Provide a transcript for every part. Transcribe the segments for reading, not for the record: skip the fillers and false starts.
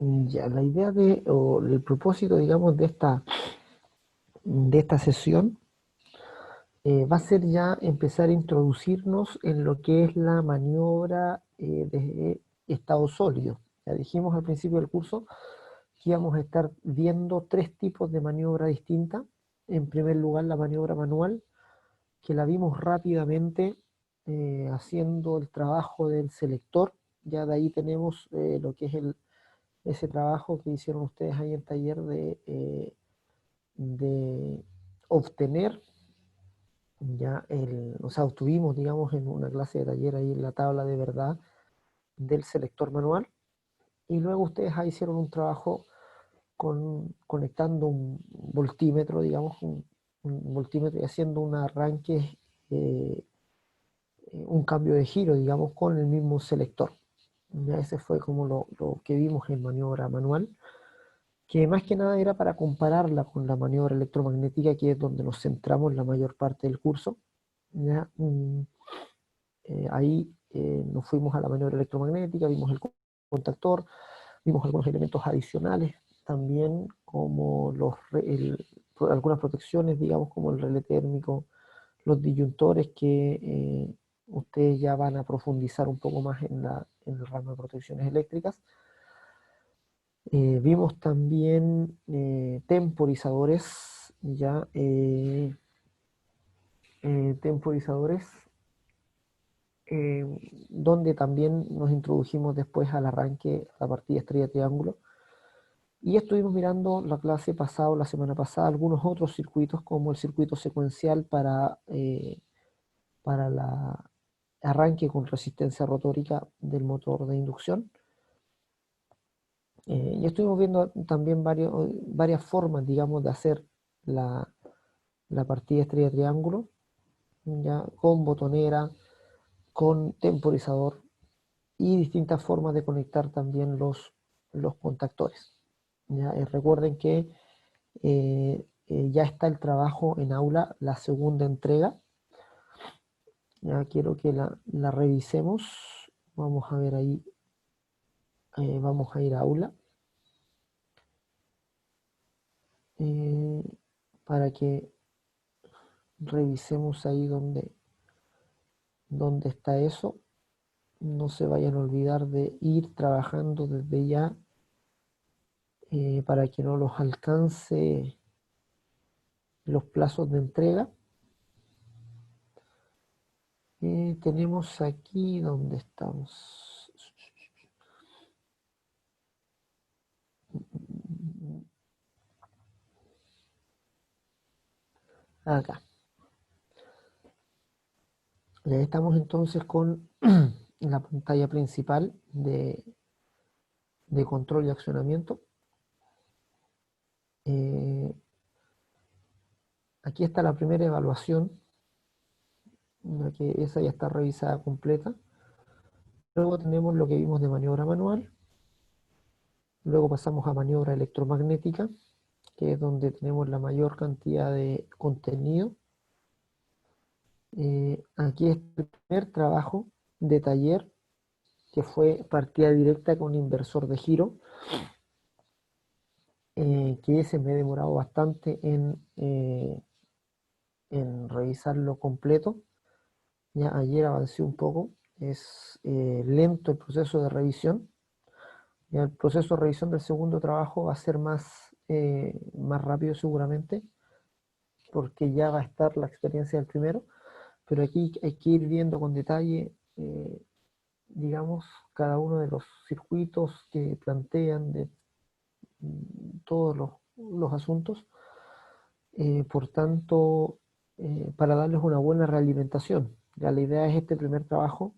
Ya, la idea o el propósito, digamos, de esta sesión va a ser ya empezar a introducirnos en lo que es la maniobra de estado sólido. Ya dijimos al principio del curso que íbamos a estar viendo tres tipos de maniobra distintas. En primer lugar, la maniobra manual, que la vimos rápidamente haciendo el trabajo del selector. Ya de ahí tenemos lo que es ese trabajo que hicieron ustedes ahí en taller de obtener o sea, obtuvimos, digamos, en una clase de taller ahí la tabla de verdad del selector manual, y luego ustedes ahí hicieron un trabajo conectando un voltímetro, digamos, un voltímetro y haciendo un arranque, un cambio de giro, digamos, con el mismo selector. Ya ese fue como lo que vimos en maniobra manual, que más que nada era para compararla con la maniobra electromagnética, que es donde nos centramos la mayor parte del curso. ¿Ya? Ahí nos fuimos a la maniobra electromagnética, vimos el contactor, vimos algunos elementos adicionales también, como algunas protecciones, digamos, como el relé térmico, los disyuntores que ustedes ya van a profundizar un poco más en el ramo de protecciones eléctricas. Vimos también temporizadores, temporizadores, eh, donde también nos introdujimos después al arranque a la partida estrella triángulo. Y estuvimos mirando la clase pasada, la semana pasada, algunos otros circuitos, como el circuito secuencial para el arranque con resistencia rotórica del motor de inducción. Y estuvimos viendo también varias formas, digamos, de hacer la, la partida estrella triángulo, ya con botonera, con temporizador y distintas formas de conectar también los contactores. ¿Ya? Recuerden que ya está el trabajo en aula, la segunda entrega. Ya quiero que la revisemos. Vamos a ver ahí, vamos a ir a aula eh, para que revisemos ahí donde está eso. No se vayan a olvidar de ir trabajando desde ya para que no los alcance los plazos de entrega. Tenemos aquí donde estamos. Acá. Ya estamos entonces con la pantalla principal de control y accionamiento. Eh, Aquí está la primera evaluación, ya que esa ya está revisada completa. Luego tenemos lo que vimos de maniobra manual. Luego pasamos a maniobra electromagnética, que es donde tenemos la mayor cantidad de contenido. Aquí es el primer trabajo de taller, que fue partida directa con inversor de giro, que ese me he demorado bastante en revisarlo completo. Ya ayer avancé un poco, es lento el proceso de revisión. Ya el proceso de revisión del segundo trabajo va a ser más rápido seguramente, porque ya va a estar la experiencia del primero, pero aquí hay que ir viendo con detalle, digamos, cada uno de los circuitos que plantean de todos los asuntos. Por tanto, para darles una buena realimentación. Ya la idea es este primer trabajo,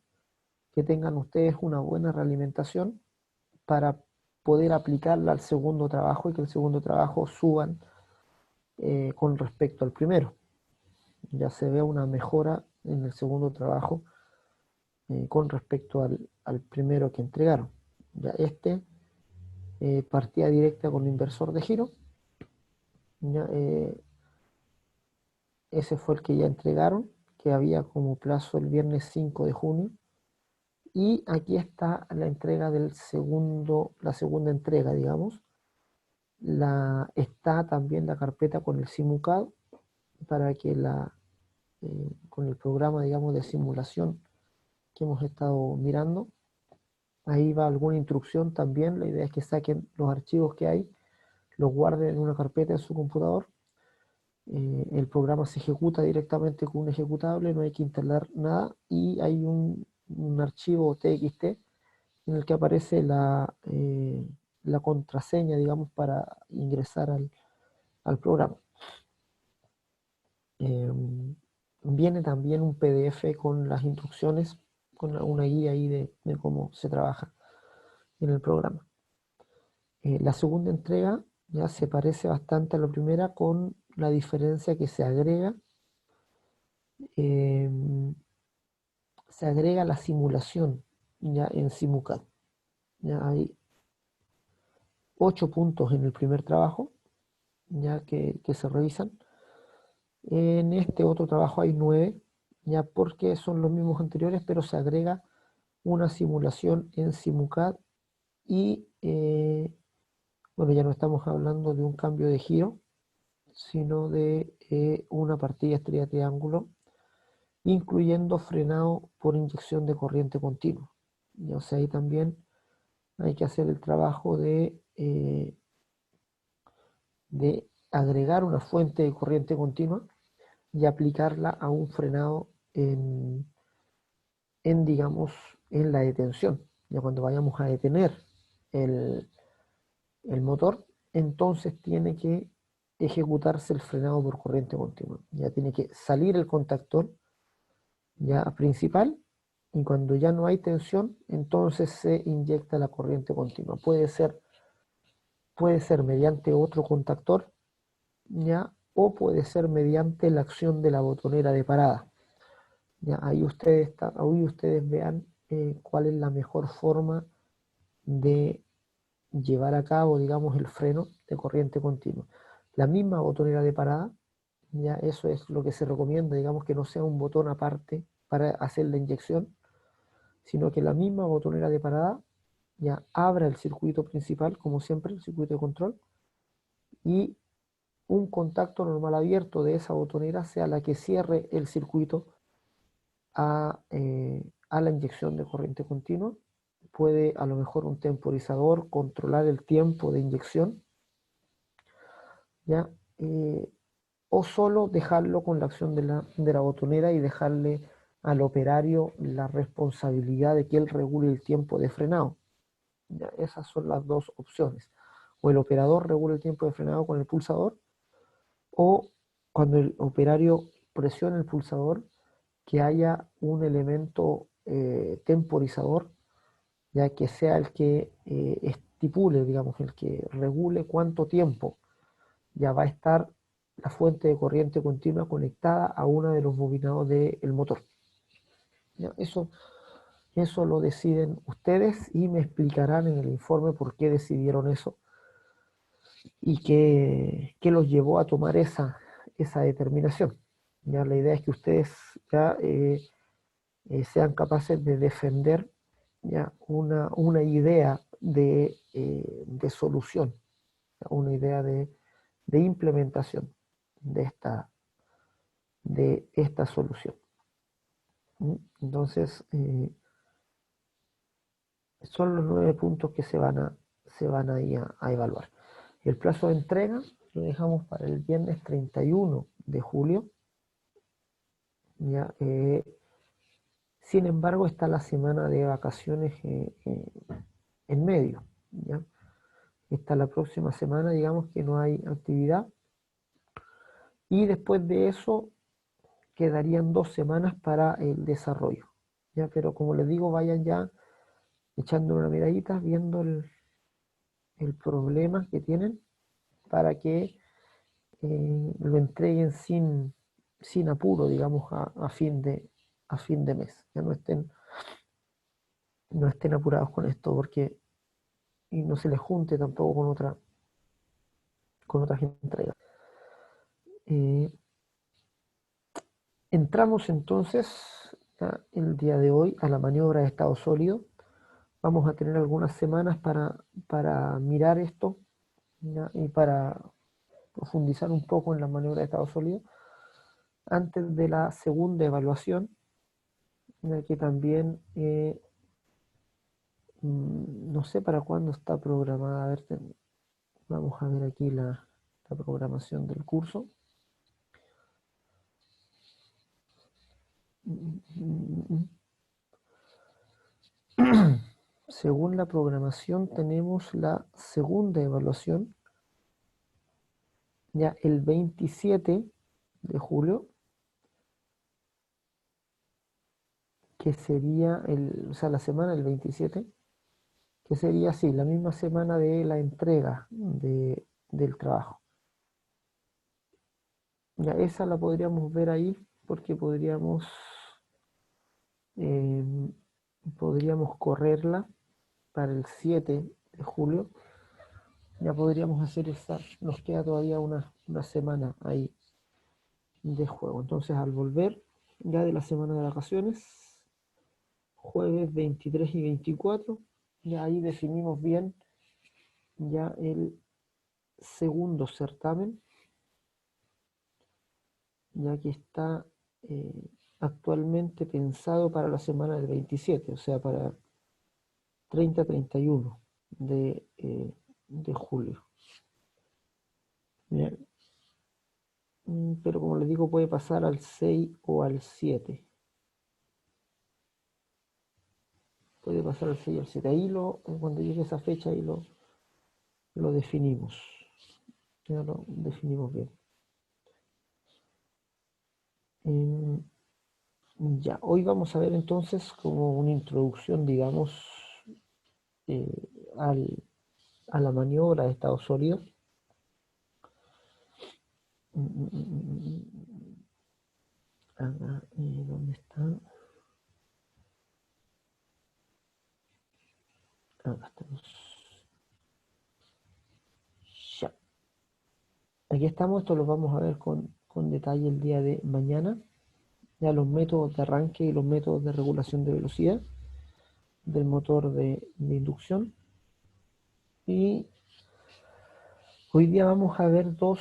que tengan ustedes una buena realimentación para poder aplicarla al segundo trabajo y que el segundo trabajo suban con respecto al primero. Ya se ve una mejora en el segundo trabajo con respecto al primero que entregaron. Ya partida directa con inversor de giro. Ya, ese fue el que ya entregaron, que había como plazo el viernes 5 de junio, Y aquí está la entrega la segunda entrega, digamos. Está también la carpeta con el Simucad para que con el programa, digamos, de simulación que hemos estado mirando. Ahí va alguna instrucción también. La idea es que saquen los archivos que hay, los guarden en una carpeta en su computador. El programa se ejecuta directamente con un ejecutable, no hay que instalar nada, y hay un archivo TXT en el que aparece la contraseña, digamos, para ingresar al programa. Viene también un PDF con las instrucciones, con una guía ahí de cómo se trabaja en el programa. La segunda entrega ya se parece bastante a la primera, con la diferencia que se agrega la simulación ya en Simucad. Ya hay 8 puntos en el primer trabajo ya que se revisan. En este otro trabajo hay 9, ya porque son los mismos anteriores, pero se agrega una simulación en Simucad y bueno, ya no estamos hablando de un cambio de giro, sino de una partida estrella triángulo, incluyendo frenado por inyección de corriente continua. O sea, ahí también hay que hacer el trabajo de agregar una fuente de corriente continua y aplicarla a un frenado digamos, en la detención. Ya cuando vayamos a detener el, el motor, entonces tiene que ejecutarse el frenado por corriente continua. Ya tiene que salir el contactor ya principal, y cuando ya no hay tensión, entonces se inyecta la corriente continua. Puede ser mediante otro contactor, ya, o puede ser mediante la acción de la botonera de parada. Ya, ahí ustedes vean cuál es la mejor forma de llevar a cabo, digamos, el freno de corriente continua. La misma botonera de parada, ya eso es lo que se recomienda, digamos, que no sea un botón aparte para hacer la inyección, sino que la misma botonera de parada ya abra el circuito principal, como siempre, el circuito de control, y un contacto normal abierto de esa botonera sea la que cierre el circuito a la inyección de corriente continua. Puede a lo mejor un temporizador controlar el tiempo de inyección, ¿ya? O solo dejarlo con la acción de la botonera y dejarle al operario la responsabilidad de que él regule el tiempo de frenado. ¿Ya? Esas son las dos opciones. O el operador regula el tiempo de frenado con el pulsador, o cuando el operario presiona el pulsador, que haya un elemento temporizador, ya que sea el que estipule, digamos, el que regule cuánto tiempo ya va a estar la fuente de corriente continua conectada a uno de los bobinados del motor. ¿Ya? Eso lo deciden ustedes y me explicarán en el informe por qué decidieron eso y qué los llevó a tomar esa determinación. Ya la idea es que ustedes ya sean capaces de defender ya una idea de solución, una idea de implementación de esta solución. Entonces, son los 9 puntos que se van ahí a evaluar. El plazo de entrega lo dejamos para el viernes 31 de julio. Ya, sin embargo, está la semana de vacaciones en medio. ¿Ya? Está la próxima semana, digamos que no hay actividad. Y después de eso quedarían 2 semanas para el desarrollo. ¿Ya? Pero como les digo, vayan ya echando una miradita, viendo el problema que tienen para que lo entreguen sin apuro, digamos, a fin de mes. Ya no estén apurados con esto, porque y no se les junte tampoco con otras entregas. Entramos entonces ya, el día de hoy a la maniobra de estado sólido. Vamos a tener algunas semanas para mirar esto, ¿ya? Y para profundizar un poco en la maniobra de estado sólido antes de la segunda evaluación, ya que también no sé para cuándo está programada. A ver, vamos a ver aquí la programación del curso. Según la programación tenemos la segunda evaluación ya el 27 de julio, que sería o sea, la semana del 27, que sería así, la misma semana de la entrega del trabajo. Ya esa la podríamos ver ahí porque em, podríamos correrla para el 7 de julio. Ya podríamos hacer esa, nos queda todavía una semana ahí de juego. Entonces al volver ya de la semana de vacaciones, jueves 23 y 24, ya ahí definimos bien ya el segundo certamen, ya que está actualmente pensado para la semana del 27, o sea, para 30-31 de julio. Bien. Pero como les digo, puede pasar al 6 o al 7. Puede pasar al 6 o al 7. Ahí cuando llegue esa fecha, ahí lo definimos. Ya lo definimos bien. Em, ya, hoy vamos a ver entonces como una introducción, digamos, eh, al, a la maniobra de estado sólido. ¿Dónde está? Acá estamos. Ya. Aquí estamos, esto lo vamos a ver con detalle el día de mañana. Ya los métodos de arranque y los métodos de regulación de velocidad del motor de inducción. Y hoy día vamos a ver dos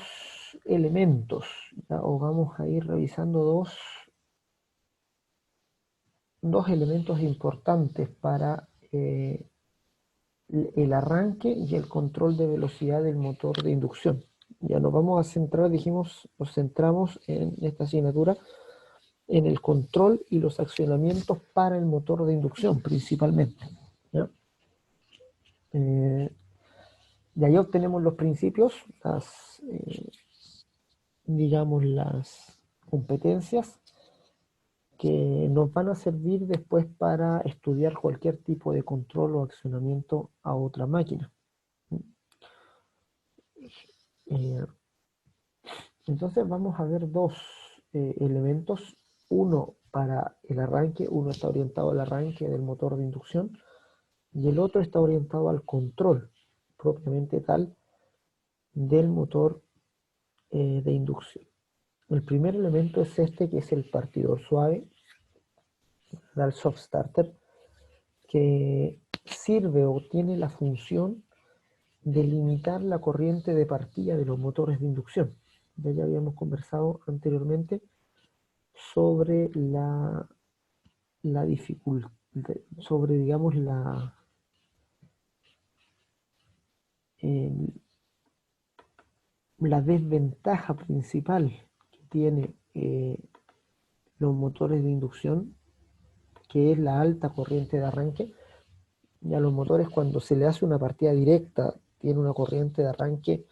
elementos, ¿ya? O vamos a ir revisando dos elementos importantes para el arranque y el control de velocidad del motor de inducción. Ya nos vamos a centrar, dijimos, nos centramos en esta asignatura en el control y los accionamientos para el motor de inducción principalmente, ¿ya? De ahí obtenemos los principios, digamos, las competencias que nos van a servir después para estudiar cualquier tipo de control o accionamiento a otra máquina. Eh, entonces vamos a ver dos elementos, uno para el arranque, uno está orientado al arranque del motor de inducción y el otro está orientado al control propiamente tal del motor de inducción. El primer elemento es este, que es el partidor suave, el soft starter, que sirve o tiene la función de limitar la corriente de partida de los motores de inducción. Ya habíamos conversado anteriormente sobre la dificultad, sobre, digamos, la desventaja principal que tiene los motores de inducción, que es la alta corriente de arranque. Ya los motores, cuando se le hace una partida directa, tiene una corriente de arranque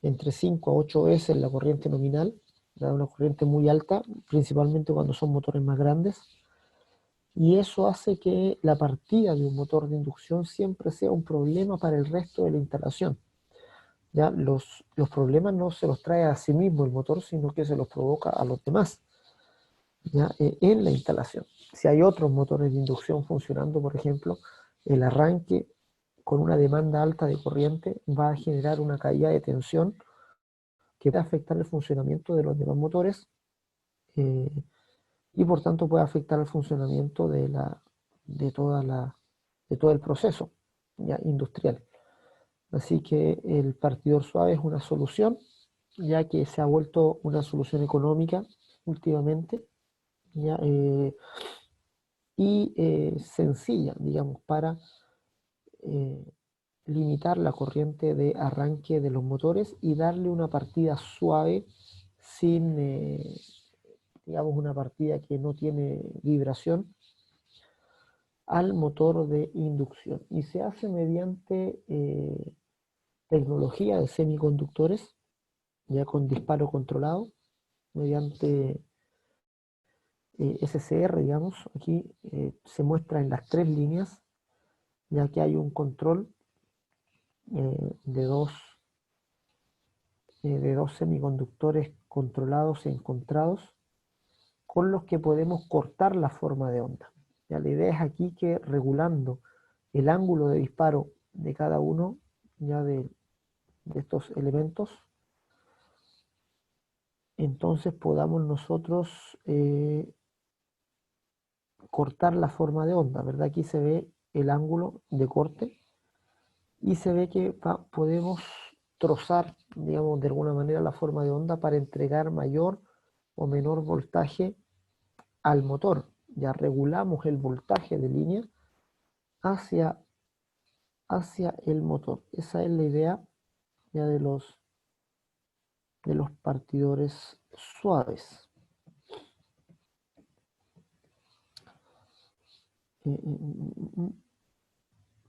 entre 5 a 8 veces la corriente nominal, da una corriente muy alta, principalmente cuando son motores más grandes, y eso hace que la partida de un motor de inducción siempre sea un problema para el resto de la instalación. Ya los problemas no se los trae a sí mismo el motor, sino que se los provoca a los demás, ¿ya? En la instalación. Si hay otros motores de inducción funcionando, por ejemplo, el arranque con una demanda alta de corriente va a generar una caída de tensión que va a afectar el funcionamiento de los demás motores, eh, y por tanto puede afectar el funcionamiento de todo el proceso ya, industrial. Así que el partidor suave es una solución, ya que se ha vuelto una solución económica últimamente, ya, y sencilla, digamos, para eh, limitar la corriente de arranque de los motores y darle una partida suave sin, digamos, una partida que no tiene vibración al motor de inducción. Y se hace mediante tecnología de semiconductores, ya con disparo controlado, mediante SCR, digamos. Aquí se muestra en las tres líneas, ya que hay un control de de dos semiconductores controlados y encontrados con los que podemos cortar la forma de onda. Ya, la idea es aquí que regulando el ángulo de disparo de cada uno ya de estos elementos, entonces podamos nosotros cortar la forma de onda, ¿verdad? Aquí se ve el ángulo de corte y se ve que podemos trozar, digamos, de alguna manera la forma de onda para entregar mayor o menor voltaje al motor. Ya regulamos el voltaje de línea hacia, hacia el motor. Esa es la idea ya de los partidores suaves.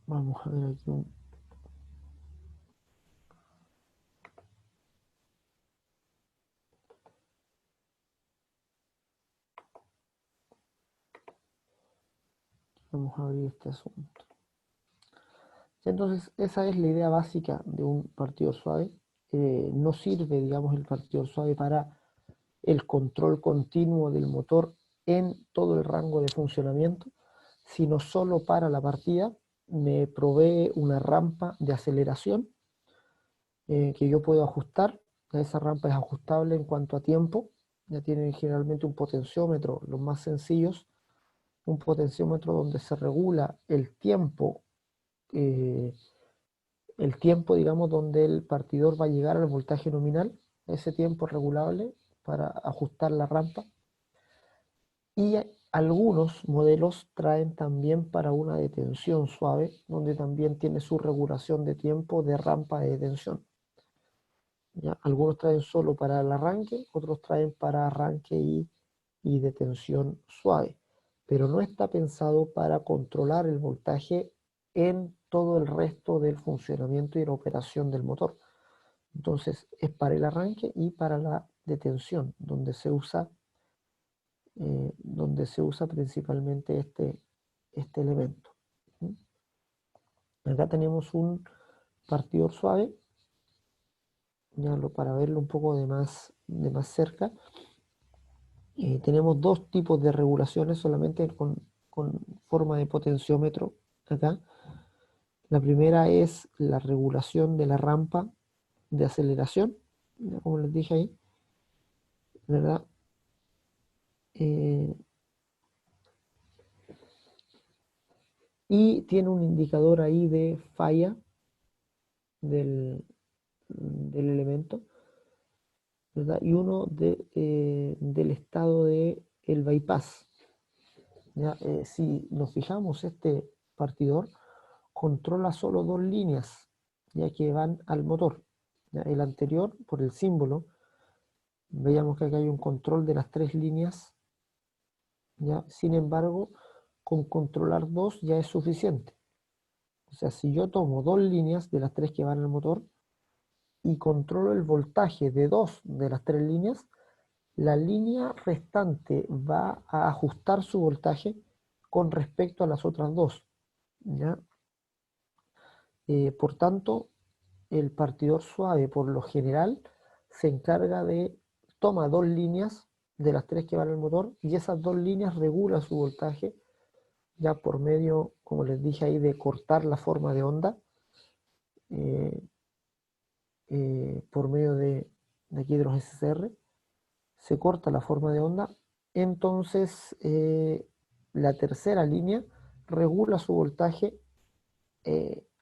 Vamos a ver aquí vamos a abrir este asunto. Entonces, esa es la idea básica de un partidor suave. No sirve, digamos, el partidor suave para el control continuo del motor en todo el rango de funcionamiento, sino solo para la partida. Me provee una rampa de aceleración que yo puedo ajustar. Esa rampa es ajustable en cuanto a tiempo. Ya tienen generalmente un potenciómetro, los más sencillos, un potenciómetro donde se regula eh, el tiempo, digamos, donde el partidor va a llegar al voltaje nominal, ese tiempo regulable para ajustar la rampa. Y algunos modelos traen también para una detención suave, donde también tiene su regulación de tiempo de rampa de detención. ¿Ya? Algunos traen solo para el arranque, otros traen para arranque y detención suave, pero no está pensado para controlar el voltaje en todo el resto del funcionamiento y la operación del motor. Entonces es para el arranque y para la detención, donde se usa principalmente este elemento. Acá tenemos un partidor suave, ya para verlo un poco de más cerca. Tenemos dos tipos de regulaciones solamente con forma de potenciómetro acá. La primera es la regulación de la rampa de aceleración, como les dije ahí, ¿verdad? Eh, y tiene un indicador ahí de falla del elemento, ¿verdad? Y uno del estado de el bypass. ¿Ya? Si nos fijamos, este partidor controla solo dos líneas, ya que van al motor. ¿Ya? El anterior, por el símbolo, veíamos que acá hay un control de las tres líneas. ¿Ya? Sin embargo, con controlar dos ya es suficiente. O sea, si yo tomo dos líneas de las tres que van al motor y controlo el voltaje de dos de las tres líneas, la línea restante va a ajustar su voltaje con respecto a las otras dos. ¿Ya? Por tanto, el partidor suave, por lo general, se encarga toma dos líneas de las tres que van al motor y esas dos líneas regula su voltaje ya por medio, como les dije ahí, de cortar la forma de onda eh, por medio de aquí de los SCR. Se corta la forma de onda entonces la tercera línea regula su voltaje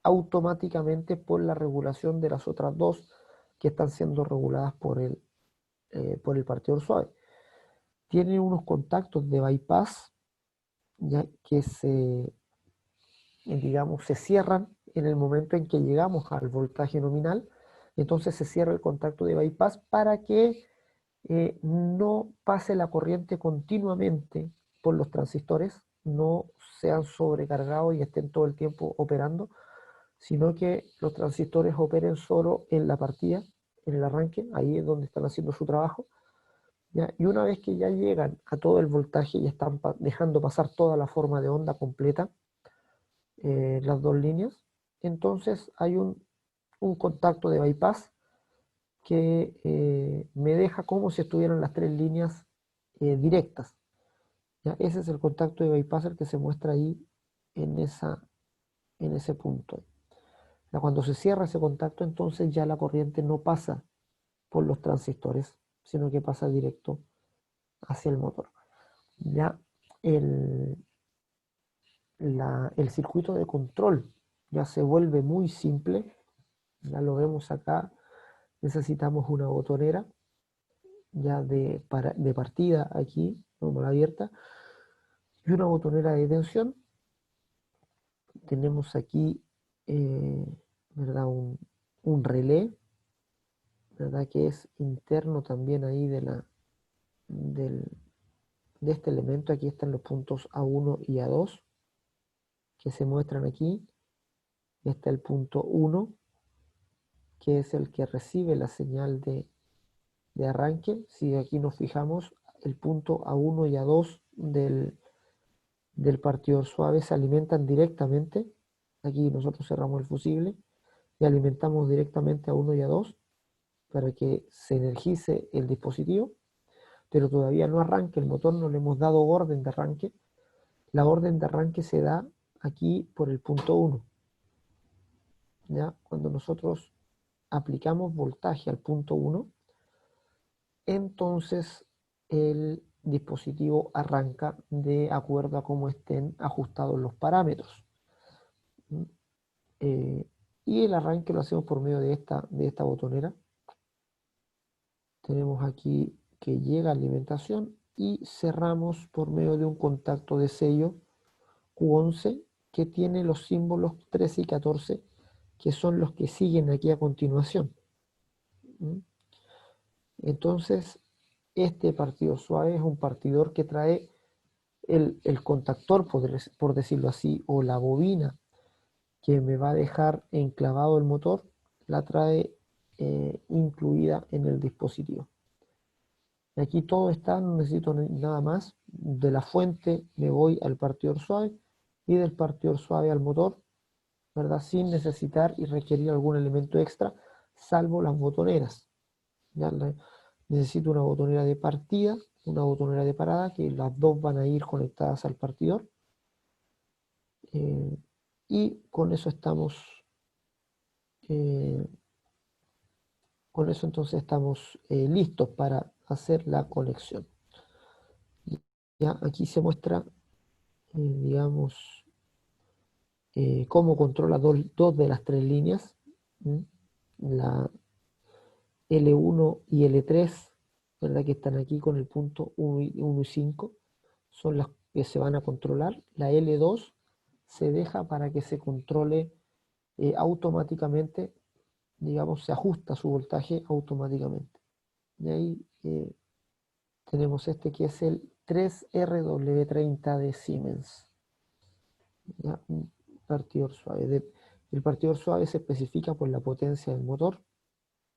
automáticamente por la regulación de las otras dos que están siendo reguladas por el partidor suave. Tiene unos contactos de bypass ya que digamos, se cierran en el momento en que llegamos al voltaje nominal. Entonces se cierra el contacto de bypass para que no pase la corriente continuamente por los transistores, no sean sobrecargados y estén todo el tiempo operando, sino que los transistores operen solo en la partida, en el arranque, ahí es donde están haciendo su trabajo, ¿ya? Y una vez que ya llegan a todo el voltaje y están dejando pasar toda la forma de onda completa, las dos líneas, entonces hay un contacto de bypass que me deja como si estuvieran las tres líneas directas. ¿Ya? Ese es el contacto de bypass el que se muestra ahí en, en ese punto. Ya cuando se cierra ese contacto, entonces ya la corriente no pasa por los transistores, sino que pasa directo hacia el motor. Ya el, el circuito de control ya se vuelve muy simple. Ya lo vemos acá. Necesitamos una botonera ya de partida aquí, normal abierta, y una botonera de tensión. Tenemos aquí, ¿verdad? Un relé, ¿verdad? Que es interno también ahí del, de este elemento. Aquí están los puntos A1 y A2 que se muestran aquí. Está el punto 1, que es el que recibe la señal de arranque. Si aquí nos fijamos, el punto A1 y A2 del partidor suave se alimentan directamente. Aquí nosotros cerramos el fusible y alimentamos directamente a 1 y a 2 para que se energice el dispositivo, pero todavía no arranque el motor, no le hemos dado orden de arranque. La orden de arranque se da aquí por el punto 1. ¿Ya? Cuando nosotros aplicamos voltaje al punto 1, entonces el dispositivo arranca de acuerdo a cómo estén ajustados los parámetros. Eh, y el arranque lo hacemos por medio de esta botonera. Tenemos aquí que llega alimentación y cerramos por medio de un contacto de sello Q11 que tiene los símbolos 13 y 14 que son los que siguen aquí a continuación. Entonces, este partidor suave es un partidor que trae el contactor, por decirlo así, o la bobina que me va a dejar enclavado el motor, la trae incluida en el dispositivo. Y aquí todo está, no necesito nada más. De la fuente me voy al partidor suave y del partidor suave al motor, ¿verdad? Sin necesitar y requerir algún elemento extra, salvo las botoneras. ¿Ya? Necesito una botonera de partida, una botonera de parada, que las dos van a ir conectadas al partidor. Y con eso estamos, eh, con eso entonces estamos listos para hacer la conexión. Ya aquí se muestra, digamos, cómo controla dos de las tres líneas, la L1 y L3, ¿verdad? Que están aquí con el punto 1 y 5, son las que se van a controlar. La L2 se deja para que se controle automáticamente, digamos, se ajusta su voltaje automáticamente. Y ahí tenemos este que es el 3RW30 de Siemens. ¿Ya? Un partidor suave. El partidor suave se especifica por la potencia del motor.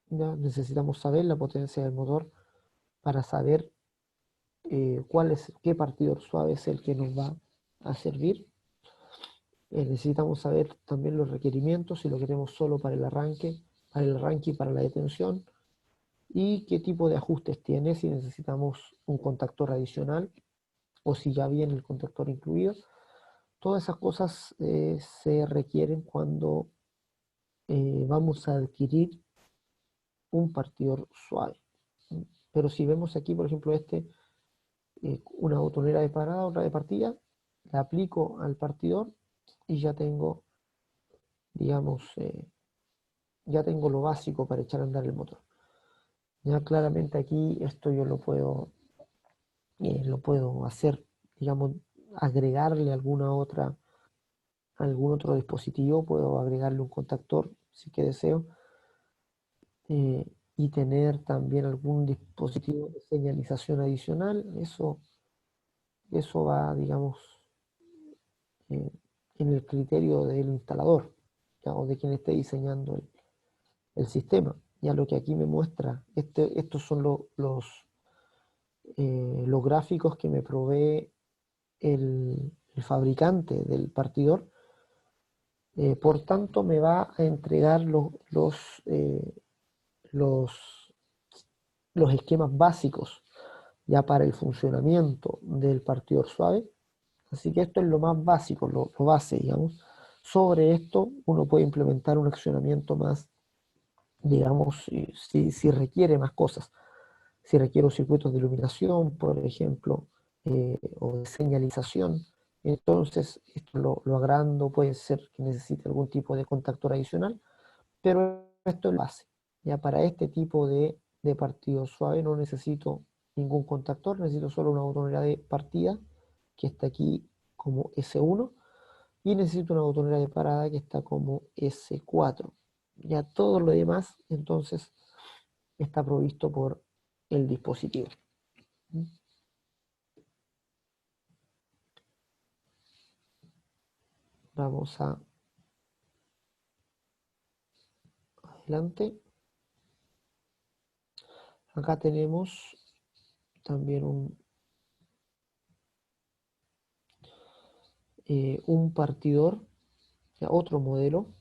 ¿Ya? Necesitamos saber la potencia del motor para saber qué partidor suave es el que nos va a servir. Necesitamos saber también los requerimientos, si lo queremos solo para el arranque y para la detención, y qué tipo de ajustes tiene, si necesitamos un contactor adicional o si ya viene el contactor incluido. Todas esas cosas se requieren cuando vamos a adquirir un partidor suave. Pero si vemos aquí, por ejemplo, una botonera de parada, otra de partida, la aplico al partidor y ya tengo, digamos, ya tengo lo básico para echar a andar el motor. Ya claramente aquí esto yo lo puedo hacer, digamos, agregarle algún otro dispositivo, puedo agregarle un contactor si que deseo, y tener también algún dispositivo de señalización adicional. Eso va, digamos, eh, en el criterio del instalador, ¿ya? O de quien esté diseñando el sistema. Ya lo que aquí me muestra, estos son los gráficos que me provee el fabricante del partidor. Por tanto, me va a entregar los, los esquemas básicos ya para el funcionamiento del partidor suave. Así que esto es lo más básico, lo base, digamos. Sobre esto uno puede implementar un accionamiento más, digamos, si requiere más cosas. Si requiero circuitos de iluminación, por ejemplo, o de señalización, entonces esto lo agrando, puede ser que necesite algún tipo de contactor adicional, pero esto es lo base. Ya para este tipo de partido suave no necesito ningún contactor, necesito solo una botonera de partida que está aquí como S1 y necesito una botonera de parada que está como S4. Ya todo lo demás entonces está provisto por el dispositivo. Vamos a adelante. Acá tenemos también un partidor, otro modelo,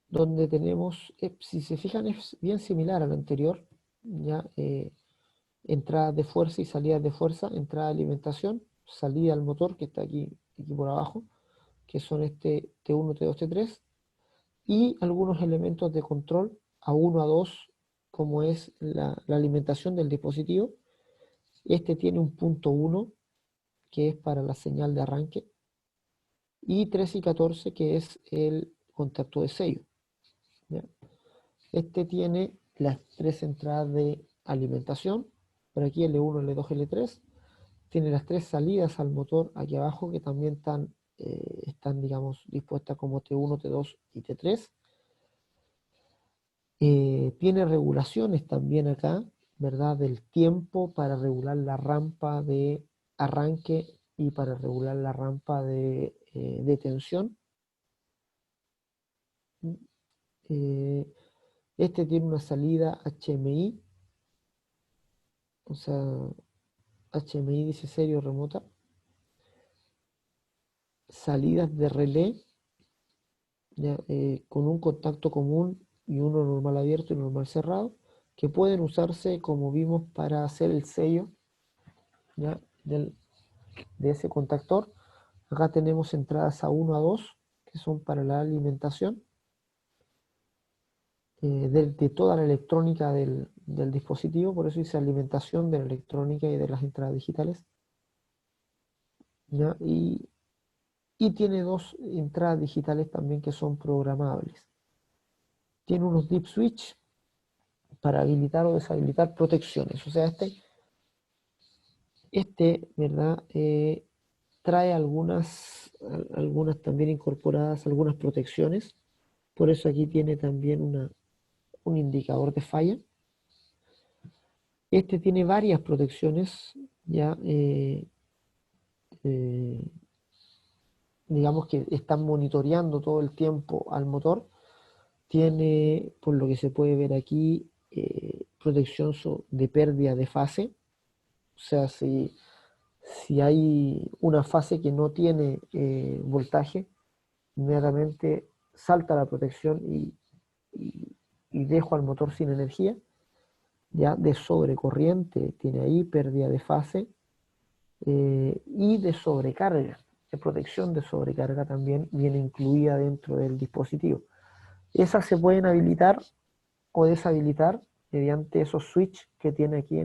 donde tenemos, si se fijan, es bien similar al anterior, ya entradas de fuerza y salidas de fuerza, entrada de alimentación, salida al motor que está aquí por abajo, que son este T1, T2, T3, y algunos elementos de control A1, A2, como es la alimentación del dispositivo. Este tiene un punto 1, que es para la señal de arranque, y 3 y 14, que es el contacto de sello. ¿Ya? Este tiene las tres entradas de alimentación, por aquí L1, L2, L3, tiene las tres salidas al motor aquí abajo que también están digamos, dispuestas como T1, T2 y T3. Tiene regulaciones también acá, ¿verdad? Del tiempo para regular la rampa de arranque y para regular la rampa de tensión. Este tiene una salida HMI, o sea, HMI dice serio remota, salidas de relé, ¿ya? Con un contacto común y uno normal abierto y normal cerrado, que pueden usarse, como vimos, para hacer el sello, ¿ya? De ese contactor. Acá tenemos entradas A1, A2, que son para la alimentación de toda la electrónica del dispositivo, por eso dice alimentación de la electrónica y de las entradas digitales. ¿Ya? Y tiene dos entradas digitales también que son programables. Tiene unos deep switch para habilitar o deshabilitar protecciones. O sea, ¿verdad? Trae algunas también incorporadas, algunas protecciones. Por eso aquí tiene también un indicador de falla. Este tiene varias protecciones, ya eh, digamos que están monitoreando todo el tiempo al motor. Tiene, por lo que se puede ver aquí, protección de pérdida de fase. O sea, si hay una fase que no tiene voltaje, inmediatamente salta la protección y- y dejo al motor sin energía. Ya de sobrecorriente tiene ahí pérdida de fase, y de sobrecarga, de protección de sobrecarga también viene incluida dentro del dispositivo. Esas se pueden habilitar o deshabilitar mediante esos switch que tiene aquí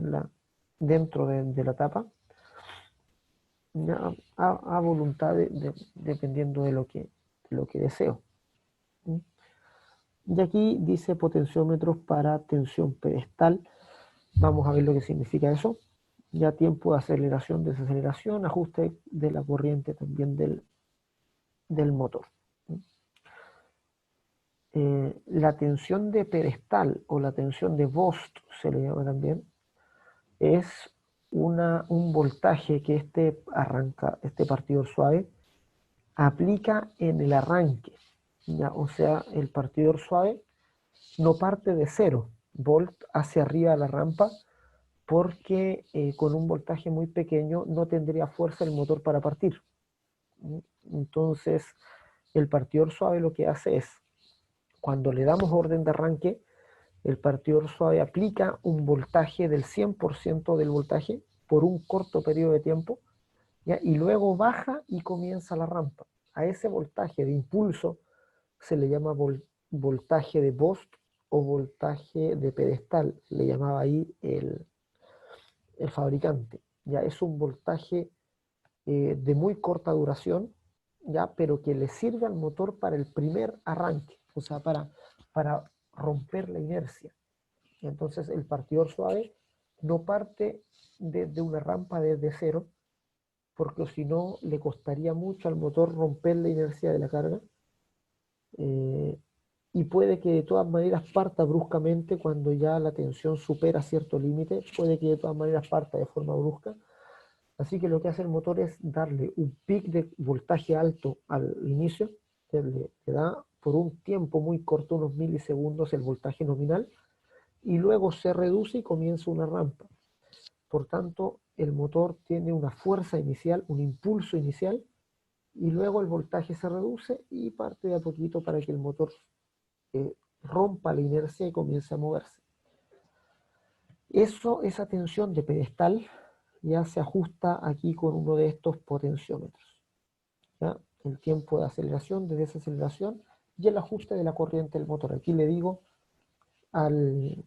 dentro de la tapa, a voluntad dependiendo de lo que deseo. Y aquí dice potenciómetros para tensión pedestal. Vamos a ver lo que significa eso. Ya tiempo de aceleración, desaceleración, ajuste de la corriente también del motor. La tensión de pedestal o la tensión de Vost, se le llama también, es un voltaje que este partidor suave aplica en el arranque. ¿Ya? O sea, el partidor suave no parte de 0 volt hacia arriba de la rampa porque con un voltaje muy pequeño no tendría fuerza el motor para partir. Entonces, el partidor suave lo que hace es, cuando le damos orden de arranque, el partidor suave aplica un voltaje del 100% del voltaje por un corto periodo de tiempo, ¿ya? Y luego baja y comienza la rampa. A ese voltaje de impulso se le llama voltaje de Vost o voltaje de pedestal, le llamaba ahí el fabricante. Ya es un voltaje de muy corta duración, ya, pero que le sirve al motor para el primer arranque, o sea, para romper la inercia. Y entonces el partidor suave no parte de una rampa desde 0, porque si no le costaría mucho al motor romper la inercia de la carga, eh, y puede que de todas maneras parta bruscamente cuando ya la tensión supera cierto límite, puede que de todas maneras parta de forma brusca. Así que lo que hace el motor es darle un pic de voltaje alto al inicio, que le da por un tiempo muy corto, unos milisegundos, el voltaje nominal, y luego se reduce y comienza una rampa. Por tanto, el motor tiene una fuerza inicial, un impulso inicial, y luego el voltaje se reduce y parte de a poquito para que el motor rompa la inercia y comience a moverse. Esa tensión de pedestal ya se ajusta aquí con uno de estos potenciómetros. ¿Ya? El tiempo de aceleración, de desaceleración y el ajuste de la corriente del motor. Aquí le digo al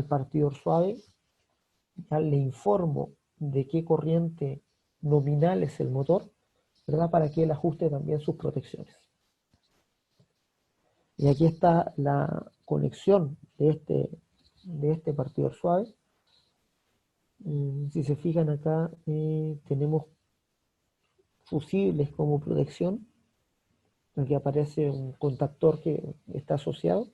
partidor suave, ya le informo de qué corriente nominal es el motor, ¿verdad? Para que él ajuste también sus protecciones. Y aquí está la conexión de este partidor suave. Si se fijan acá, tenemos fusibles como protección. Aquí aparece un contactor que está asociado.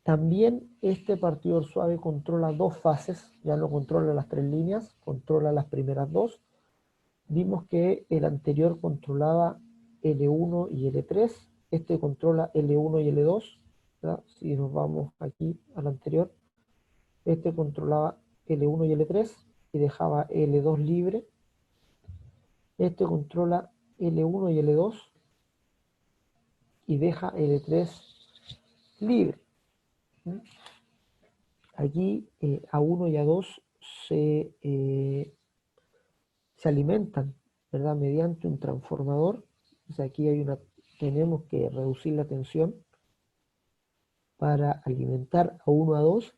También este partidor suave controla dos fases, ya no controla las 3 líneas, controla las primeras dos. Vimos que el anterior controlaba L1 y L3, este controla L1 y L2. ¿verdad? Si nos vamos aquí al anterior, este controlaba L1 y L3 y dejaba L2 libre. Este controla L1 y L2 y deja L3 libre. Aquí A1 y A2 se alimentan, ¿verdad? Mediante un transformador. O sea, aquí tenemos que reducir la tensión para alimentar A1, A2.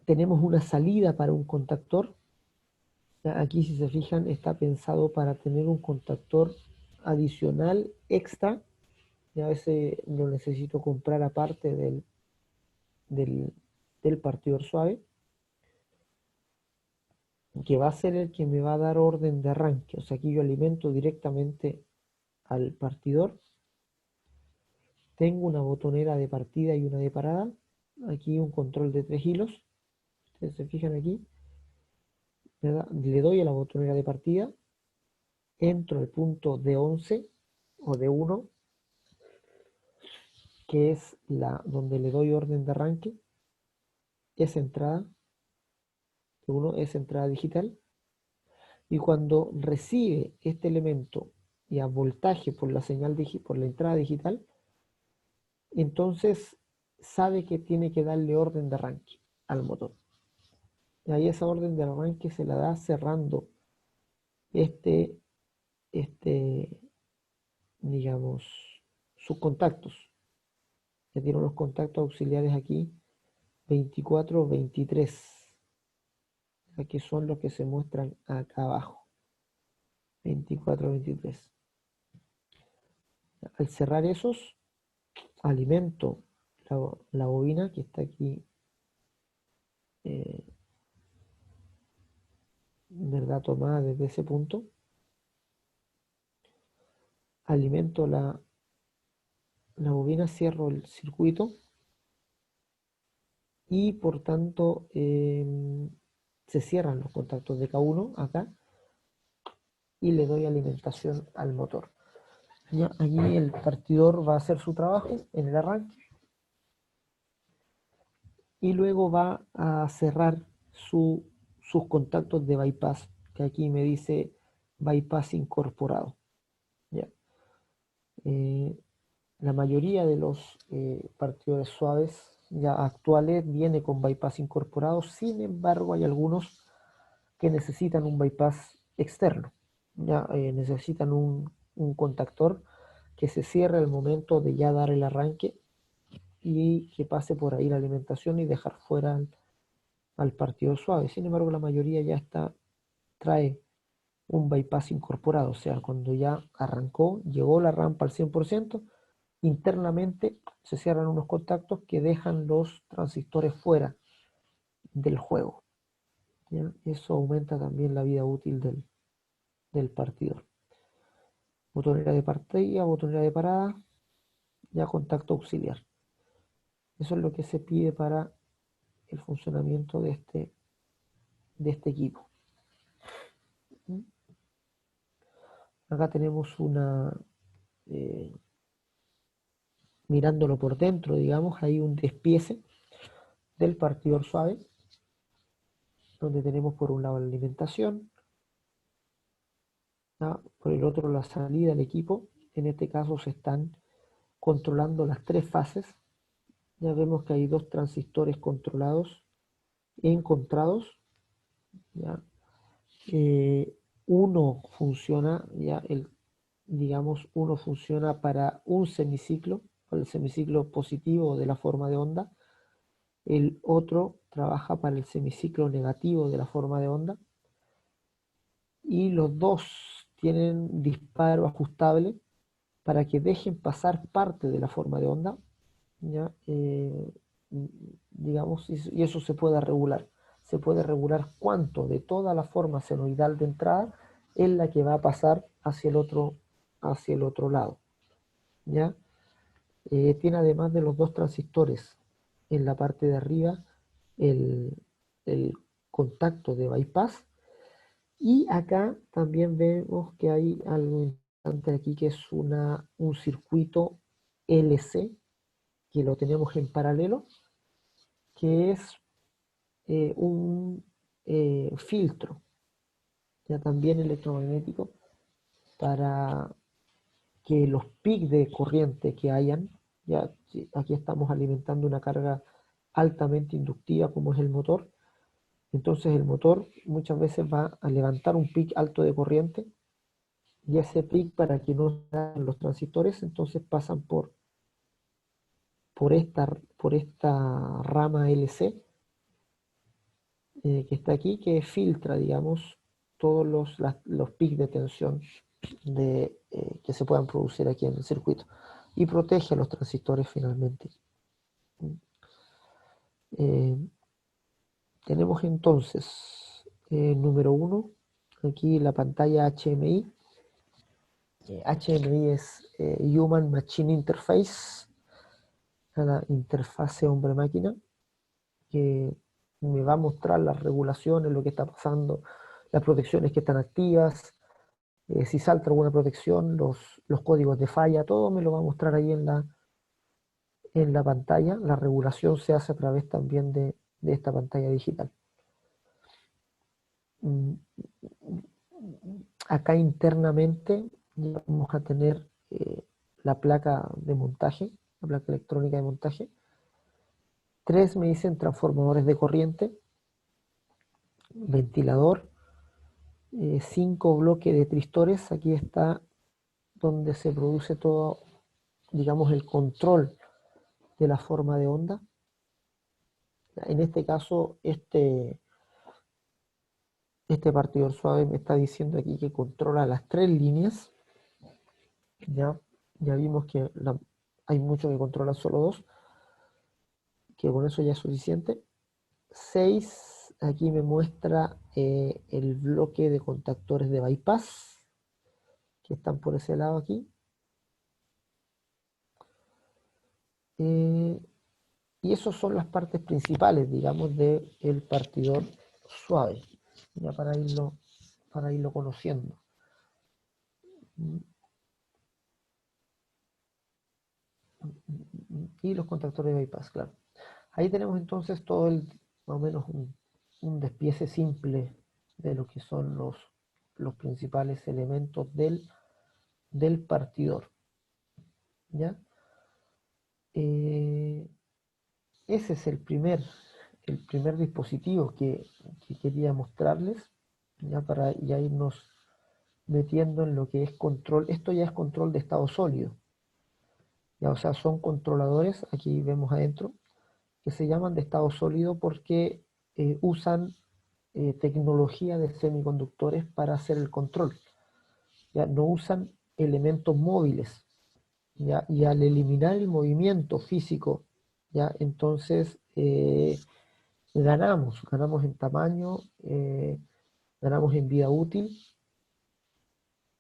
Tenemos una salida para un contactor. Aquí, si se fijan, está pensado para tener un contactor adicional extra. Y a veces lo necesito comprar aparte del, del partidor suave, que va a ser el que me va a dar orden de arranque. O sea, aquí yo alimento directamente al partidor. Tengo una botonera de partida y una de parada. Aquí un control de 3 hilos. Ustedes se fijan aquí. Le doy a la botonera de partida. Entro al punto D11 o D1, que es donde le doy orden de arranque. Es entrada. D1 es entrada digital. Y cuando recibe este elemento y a voltaje por la señal por la entrada digital, entonces sabe que tiene que darle orden de arranque al motor. Y ahí esa orden de arranque se la da cerrando este, este digamos, sus contactos. Ya tiene unos contactos auxiliares aquí, 24, 23. Aquí son los que se muestran acá abajo, 24, 23. Al cerrar esos, alimento la bobina que está aquí, eh, ¿verdad? Tomada desde ese punto. Alimento la bobina, cierro el circuito y por tanto se cierran los contactos de K1 acá y le doy alimentación al motor. Ya allí el partidor va a hacer su trabajo en el arranque y luego va a cerrar sus contactos de bypass, que aquí me dice bypass incorporado. ¿Ya? Eh, la mayoría de los partidores suaves ya actuales viene con bypass incorporado, sin embargo hay algunos que necesitan un bypass externo, ya necesitan un contactor que se cierre al momento de ya dar el arranque y que pase por ahí la alimentación y dejar fuera al partidor suave. Sin embargo, la mayoría ya trae un bypass incorporado, o sea, cuando ya arrancó, llegó la rampa al 100%, internamente se cierran unos contactos que dejan los transistores fuera del juego. ¿Ya? Eso aumenta también la vida útil del partidor. Botonera de partida, botonera de parada, ya contacto auxiliar. Eso es lo que se pide para el funcionamiento de este equipo. Acá tenemos mirándolo por dentro, digamos, hay un despiece del partidor suave, donde tenemos por un lado la alimentación, por el otro la salida del equipo. En este caso se están controlando las tres fases. Ya vemos que hay dos transistores controlados encontrados. ¿Ya? Uno funciona, digamos, uno funciona para un semiciclo, para el semiciclo positivo de la forma de onda. El otro trabaja para el semiciclo negativo de la forma de onda. Y los dos tienen disparo ajustable para que dejen pasar parte de la forma de onda, ¿ya? Digamos, y eso se puede regular. Se puede regular cuánto de toda la forma senoidal de entrada es la que va a pasar hacia el otro lado. ¿Ya? Tiene además de los dos transistores en la parte de arriba el, el contacto de bypass. Y acá también vemos que hay algo importante aquí que es un circuito LC que lo tenemos en paralelo, que es un filtro, ya también electromagnético, para que los pics de corriente que hayan, ya aquí estamos alimentando una carga altamente inductiva como es el motor, entonces el motor muchas veces va a levantar un pic alto de corriente y ese pic para que no se hagan los transistores, entonces pasan por esta rama LC que está aquí, que filtra, digamos, todos los pics de tensión que se puedan producir aquí en el circuito y protege a los transistores finalmente. Eh, Tenemos entonces, número uno, aquí la pantalla HMI. HMI es Human Machine Interface, la interfase hombre-máquina, que me va a mostrar las regulaciones, lo que está pasando, las protecciones que están activas, si salta alguna protección, los códigos de falla, todo me lo va a mostrar ahí en la pantalla. La regulación se hace a través también de esta pantalla digital. Acá internamente vamos a tener la placa de montaje, la placa electrónica de montaje. 3 me dicen transformadores de corriente, ventilador, 5 bloques de tristores. Aquí está donde se produce todo, digamos, el control de la forma de onda. En este caso, este partidor suave me está diciendo aquí que controla las 3 líneas. Ya vimos que hay muchos que controlan solo 2, que con eso ya es suficiente. 6, aquí me muestra el bloque de contactores de bypass, que están por ese lado aquí. Y esas son las partes principales, digamos, del partidor suave, ya para irlo conociendo. Y los contactores de bypass, claro. Ahí tenemos entonces todo más o menos un despiece simple de lo que son los principales elementos del partidor. ¿Ya? Ese es el primer dispositivo que quería mostrarles, ya para ya irnos metiendo en lo que es control. Esto ya es control de estado sólido. Ya, o sea, son controladores, aquí vemos adentro, que se llaman de estado sólido porque usan tecnología de semiconductores para hacer el control. Ya no usan elementos móviles. ¿Ya? Y al eliminar el movimiento físico, ya entonces ganamos en tamaño, ganamos en vida útil.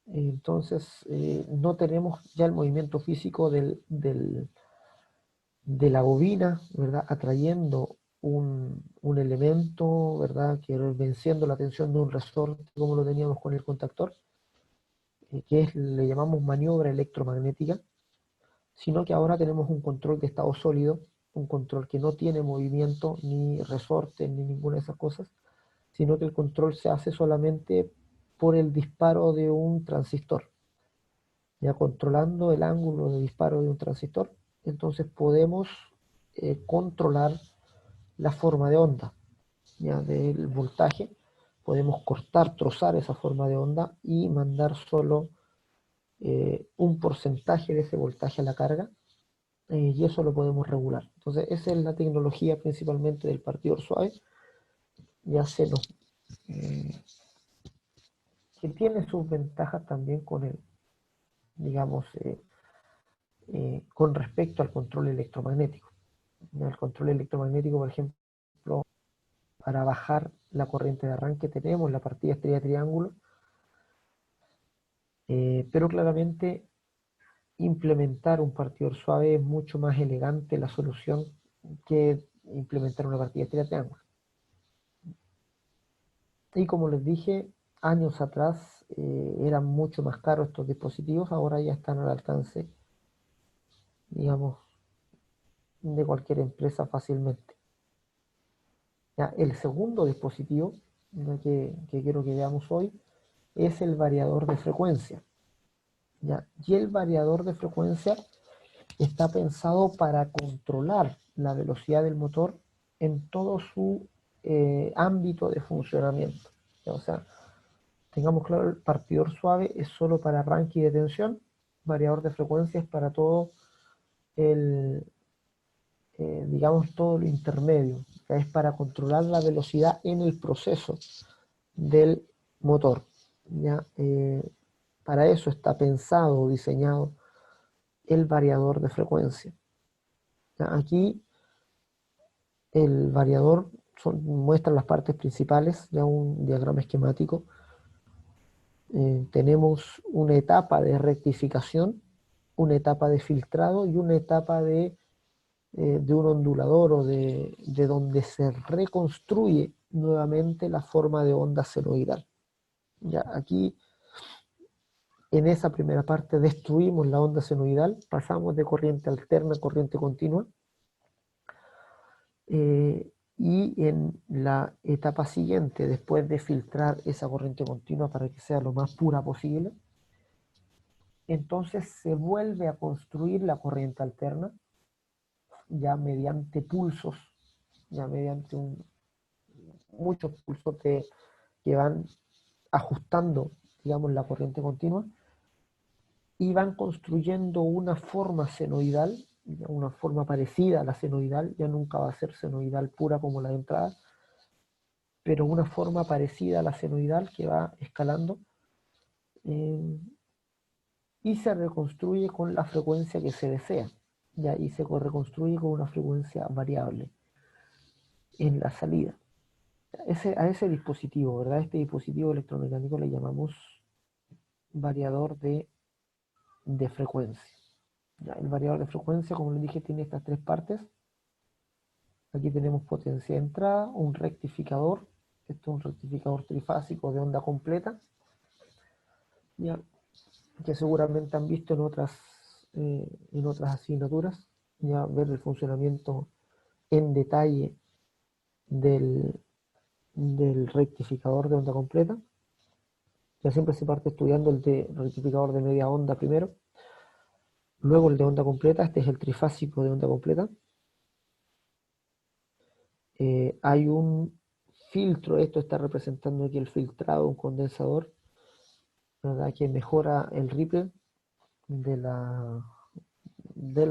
Entonces no tenemos ya el movimiento físico de la bobina, ¿verdad? Atrayendo un elemento, ¿verdad? Que venciendo la tensión de un resorte, como lo teníamos con el contactor, le llamamos maniobra electromagnética, sino que ahora tenemos un control de estado sólido, un control que no tiene movimiento, ni resorte, ni ninguna de esas cosas, sino que el control se hace solamente por el disparo de un transistor. Ya controlando el ángulo de disparo de un transistor, entonces podemos controlar la forma de onda, ya del voltaje. Podemos cortar, trozar esa forma de onda y mandar solo un porcentaje de ese voltaje a la carga, y eso lo podemos regular. Entonces esa es la tecnología principalmente del partidor suave. Ya se nos, que tiene sus ventajas también con el, digamos, con respecto al control electromagnético. El control electromagnético, por ejemplo, para bajar la corriente de arranque tenemos la partida estrella-triángulo, pero claramente implementar un partidor suave es mucho más elegante la solución que implementar una partida estrella-triángulo. Y como les dije, años atrás eran mucho más caros estos dispositivos, ahora ya están al alcance, digamos, de cualquier empresa fácilmente. Ya, el segundo dispositivo que quiero que veamos hoy es el variador de frecuencia. ¿Ya? Y el variador de frecuencia está pensado para controlar la velocidad del motor en todo su ámbito de funcionamiento. ¿Ya? O sea, tengamos claro, el partidor suave es solo para arranque y detención, variador de frecuencia es para todo digamos, todo lo intermedio, que es para controlar la velocidad en el proceso del motor. ¿Ya? Para eso está pensado o diseñado el variador de frecuencia. ¿Ya? Aquí el variador muestra las partes principales, ya un diagrama esquemático. Tenemos una etapa de rectificación, una etapa de filtrado y una etapa de un ondulador o de donde se reconstruye nuevamente la forma de onda senoidal. Ya aquí, en esa primera parte, destruimos la onda senoidal, pasamos de corriente alterna a corriente continua, y en la etapa siguiente, después de filtrar esa corriente continua para que sea lo más pura posible, entonces se vuelve a construir la corriente alterna, ya mediante pulsos, ya mediante muchos pulsos que van ajustando, digamos, la corriente continua y van construyendo una forma senoidal una forma parecida a la senoidal, ya nunca va a ser senoidal pura como la de entrada, pero una forma parecida a la senoidal que va escalando eh, y se reconstruye con la frecuencia que se desea, ¿ya? Y se reconstruye con una frecuencia variable en la salida. A ese dispositivo, ¿verdad? Este dispositivo electromecánico le llamamos variador de frecuencia. ¿Ya? El variador de frecuencia, como les dije, tiene estas tres partes. Aquí tenemos potencia de entrada, un rectificador, esto es un rectificador trifásico de onda completa, ¿ya? Que seguramente han visto en otras asignaturas, ya ver el funcionamiento en detalle del, del rectificador de onda completa. Ya siempre se parte estudiando el de rectificador de media onda primero, luego el de onda completa, este es el trifásico de onda completa. Hay un filtro, esto está representando aquí el filtrado, un condensador, ¿verdad? Que mejora el ripple de la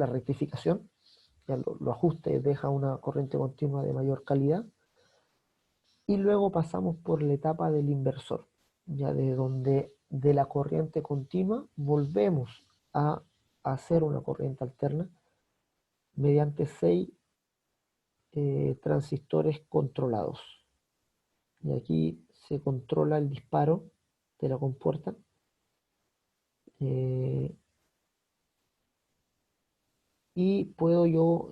rectificación, ya lo ajusta y deja una corriente continua de mayor calidad. Y luego pasamos por la etapa del inversor, ya de donde de la corriente continua volvemos a hacer una corriente alterna mediante 6 transistores controlados. Y aquí se controla el disparo de la compuerta. Y puedo yo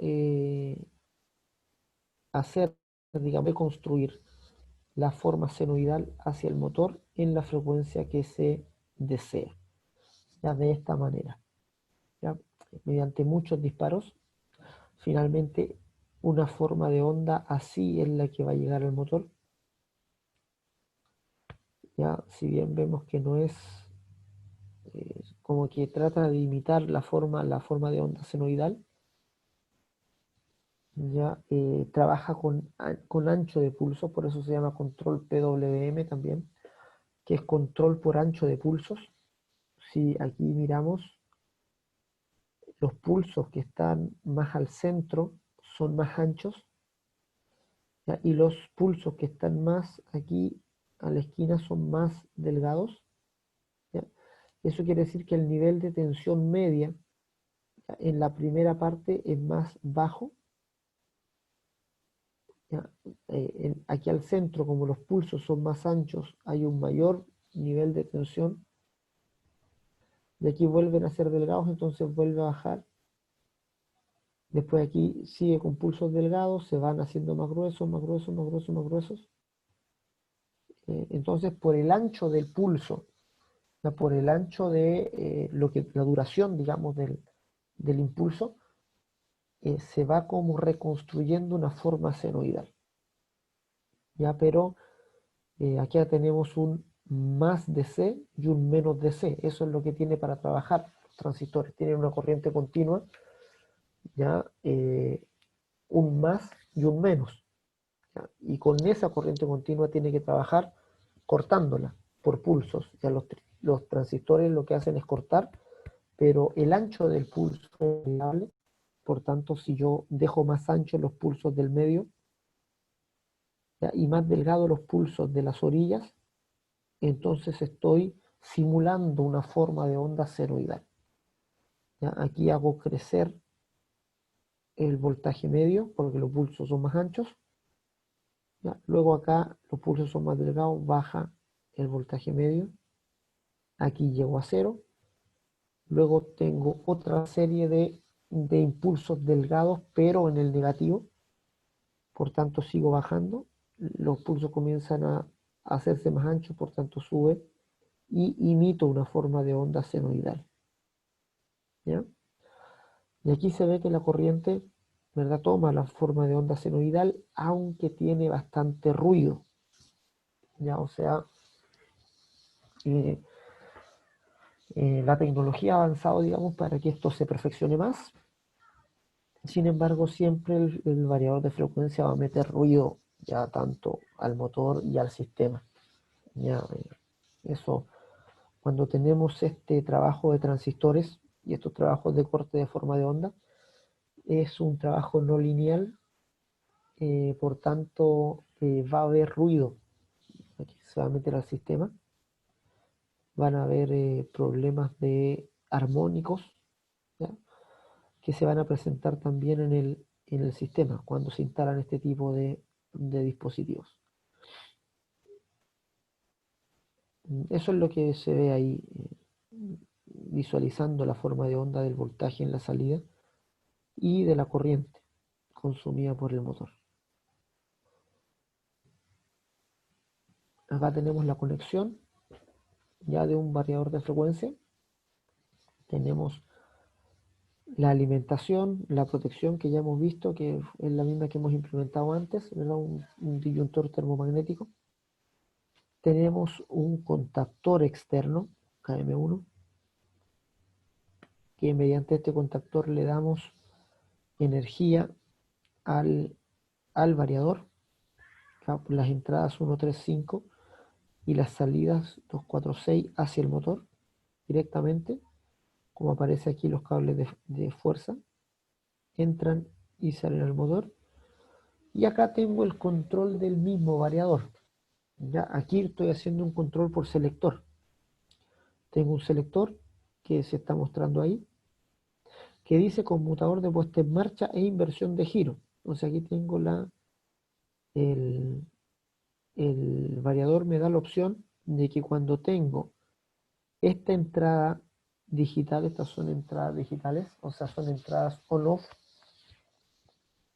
hacer, digamos, construir la forma senoidal hacia el motor en la frecuencia que se desea. Ya de esta manera. ¿Ya? Mediante muchos disparos, finalmente una forma de onda así es la que va a llegar al motor. Ya, si bien vemos que no es como que trata de imitar la forma de onda senoidal, ya trabaja con ancho de pulso, por eso se llama control PWM también, que es control por ancho de pulsos. Si aquí miramos, los pulsos que están más al centro son más anchos, ¿ya? Y los pulsos que están más aquí a la esquina son más delgados, ¿ya? Eso quiere decir que el nivel de tensión media, ¿ya? En la primera parte es más bajo, ¿ya? Aquí al centro, como los pulsos son más anchos, hay un mayor nivel de tensión, y aquí vuelven a ser delgados, entonces vuelve a bajar. Después aquí sigue con pulsos delgados, se van haciendo más gruesos, más gruesos, más gruesos, más gruesos. Entonces, por el ancho del pulso, ya por el ancho de la duración, digamos, del impulso, se va como reconstruyendo una forma senoidal. Ya, pero aquí ya tenemos un más DC y un menos DC. Eso es lo que tiene para trabajar los transistores. Tienen una corriente continua, ya un más y un menos. ¿Ya? Y con esa corriente continua tiene que trabajar cortándola por pulsos. Ya los transistores lo que hacen es cortar, pero el ancho del pulso es variable. Por tanto, si yo dejo más anchos los pulsos del medio, ¿ya? Y más delgados los pulsos de las orillas, entonces estoy simulando una forma de onda senoidal. ¿Ya? Aquí hago crecer el voltaje medio porque los pulsos son más anchos. ¿Ya? Luego acá los pulsos son más delgados, baja el voltaje medio. Aquí llego a cero. Luego tengo otra serie de impulsos delgados, pero en el negativo. Por tanto, sigo bajando. Los pulsos comienzan a hacerse más anchos, por tanto, sube. Y imito una forma de onda senoidal. ¿Ya? Y aquí se ve que la corriente, ¿verdad?, toma la forma de onda senoidal, aunque tiene bastante ruido. ¿Ya? O sea, eh, la tecnología ha avanzado, digamos, para que esto se perfeccione más. Sin embargo, siempre el variador de frecuencia va a meter ruido ya tanto al motor y al sistema. Ya, eso, cuando tenemos este trabajo de transistores y estos trabajos de corte de forma de onda, es un trabajo no lineal, por tanto va a haber ruido. Aquí se va a meter al sistema, van a haber problemas de armónicos, ¿ya? Que se van a presentar también en el sistema cuando se instalan este tipo de dispositivos. Eso es lo que se ve ahí, visualizando la forma de onda del voltaje en la salida y de la corriente consumida por el motor. Acá tenemos la conexión ya de un variador de frecuencia. Tenemos la alimentación, la protección que ya hemos visto, que es la misma que hemos implementado antes, ¿verdad? Un disyuntor termomagnético. Tenemos un contactor externo, KM1, que mediante este contactor le damos energía al variador, las entradas 1, 3, 5 y las salidas 2, 4, 6 hacia el motor directamente, como aparece aquí los cables de fuerza, entran y salen al motor. Y acá tengo el control del mismo variador. Ya aquí estoy haciendo un control por selector. Tengo un selector que se está mostrando ahí, que dice conmutador de puesta en marcha e inversión de giro. O sea, aquí tengo el, el variador me da la opción de que cuando tengo esta entrada digital, estas son entradas digitales, o sea, son entradas on-off,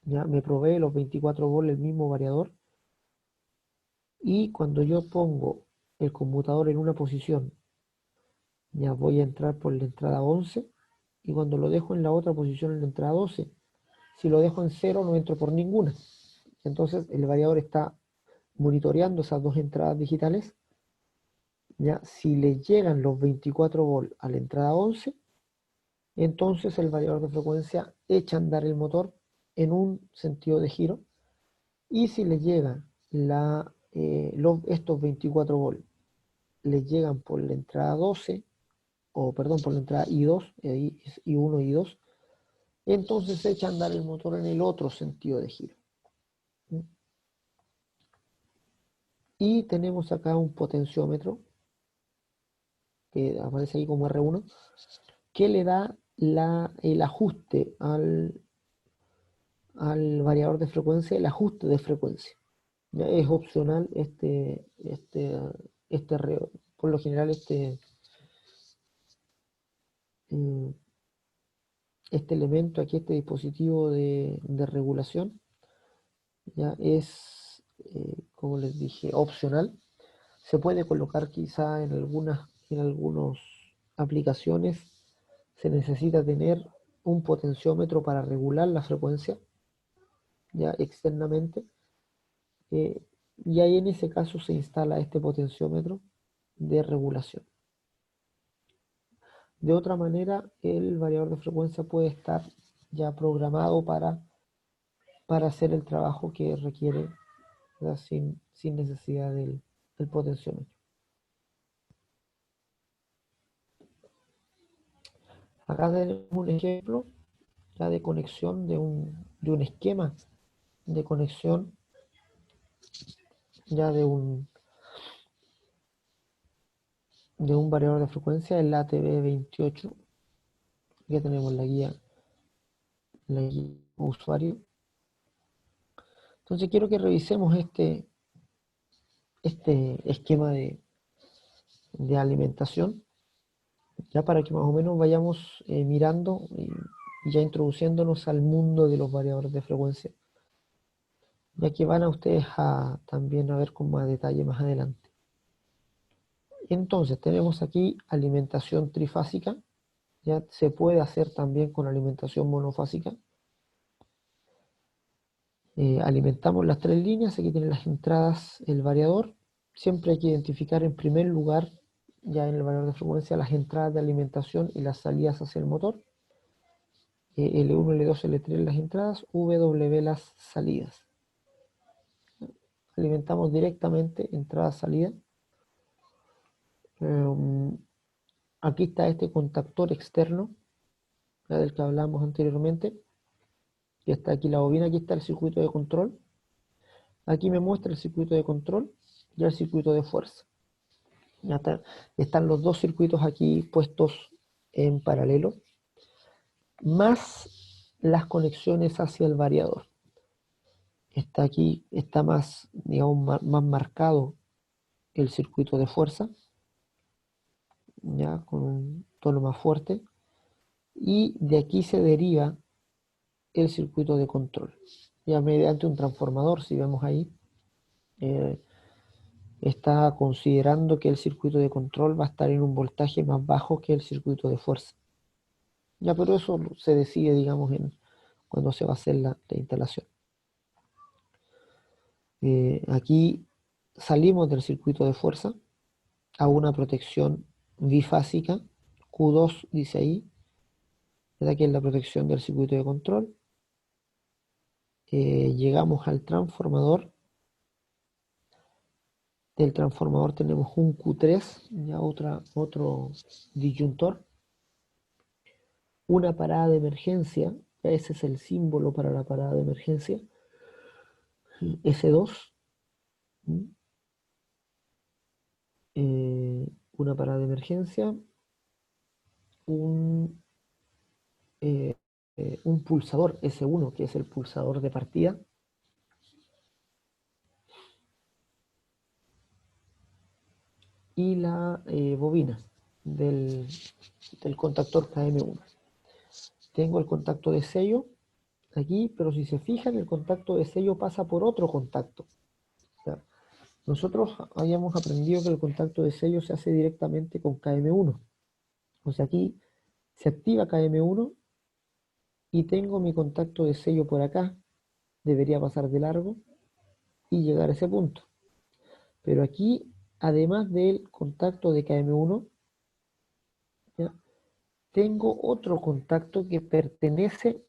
ya me provee los 24 volts el mismo variador, y cuando yo pongo el conmutador en una posición, ya voy a entrar por la entrada 11, y cuando lo dejo en la otra posición en la entrada 12, si lo dejo en 0 no entro por ninguna. Entonces el variador está monitoreando esas dos entradas digitales. Ya si le llegan los 24 volts a la entrada 11, entonces el variador de frecuencia echa a andar el motor en un sentido de giro, y si le llegan estos 24 volts, le llegan por la entrada 12, o perdón, por la entrada I2, I1 y I2, entonces echa a andar el motor en el otro sentido de giro. Y tenemos acá un potenciómetro que aparece ahí como R1, que le da el ajuste al variador de frecuencia, el ajuste de frecuencia. Ya es opcional este, por lo general mm, este elemento aquí, este dispositivo de regulación, ya es, como les dije, opcional. Se puede colocar quizá en algunas aplicaciones, se necesita tener un potenciómetro para regular la frecuencia, ya externamente, eh, y ahí en ese caso se instala este potenciómetro de regulación. De otra manera, el variador de frecuencia puede estar ya programado para hacer el trabajo que requiere, sin necesidad del potenciómetro. Acá tenemos un ejemplo ya de conexión de un esquema de conexión ya de un variador de frecuencia, el ATB28. Ya tenemos la guía usuario. Entonces quiero que revisemos este esquema de alimentación, ya para que más o menos vayamos mirando y ya introduciéndonos al mundo de los variadores de frecuencia, ya que van a ustedes también a ver con más detalle más adelante. Entonces tenemos aquí alimentación trifásica, ya se puede hacer también con alimentación monofásica. Alimentamos las tres líneas, aquí tienen las entradas, el variador. Siempre hay que identificar en primer lugar, ya en el variador de frecuencia, las entradas de alimentación y las salidas hacia el motor. L1, L2, L3 las entradas, W las salidas. Alimentamos directamente entrada-salida. Aquí está este contactor externo, del que hablamos anteriormente. que está aquí la bobina, aquí está el circuito de control. Aquí me muestra el circuito de control y el circuito de fuerza. Ya están los dos circuitos aquí puestos en paralelo, más las conexiones hacia el variador. Está aquí, está más, digamos, más marcado el circuito de fuerza, ya con un tono más fuerte, y de aquí se deriva el circuito de control, ya mediante un transformador. Si vemos ahí, eh, está considerando que el circuito de control va a estar en un voltaje más bajo que el circuito de fuerza. Ya, pero eso se decide, digamos, cuando se va a hacer la instalación. Aquí salimos del circuito de fuerza a una protección bifásica, Q2 dice ahí, ¿verdad? Que es la protección del circuito de control. Llegamos al transformador. Del transformador tenemos un Q3, ya otro disyuntor. Una parada de emergencia, ya ese es el símbolo para la parada de emergencia, S2. Una parada de emergencia, un, eh, un pulsador S1, que es el pulsador de partida, y la bobina del contactor KM1. Tengo el contacto de sello aquí, pero si se fijan, el contacto de sello pasa por otro contacto. ¿Ya? Nosotros habíamos aprendido que el contacto de sello se hace directamente con KM1. O sea, aquí se activa KM1 y tengo mi contacto de sello por acá. Debería pasar de largo y llegar a ese punto. Pero aquí, además del contacto de KM1, ¿ya? Tengo otro contacto que pertenece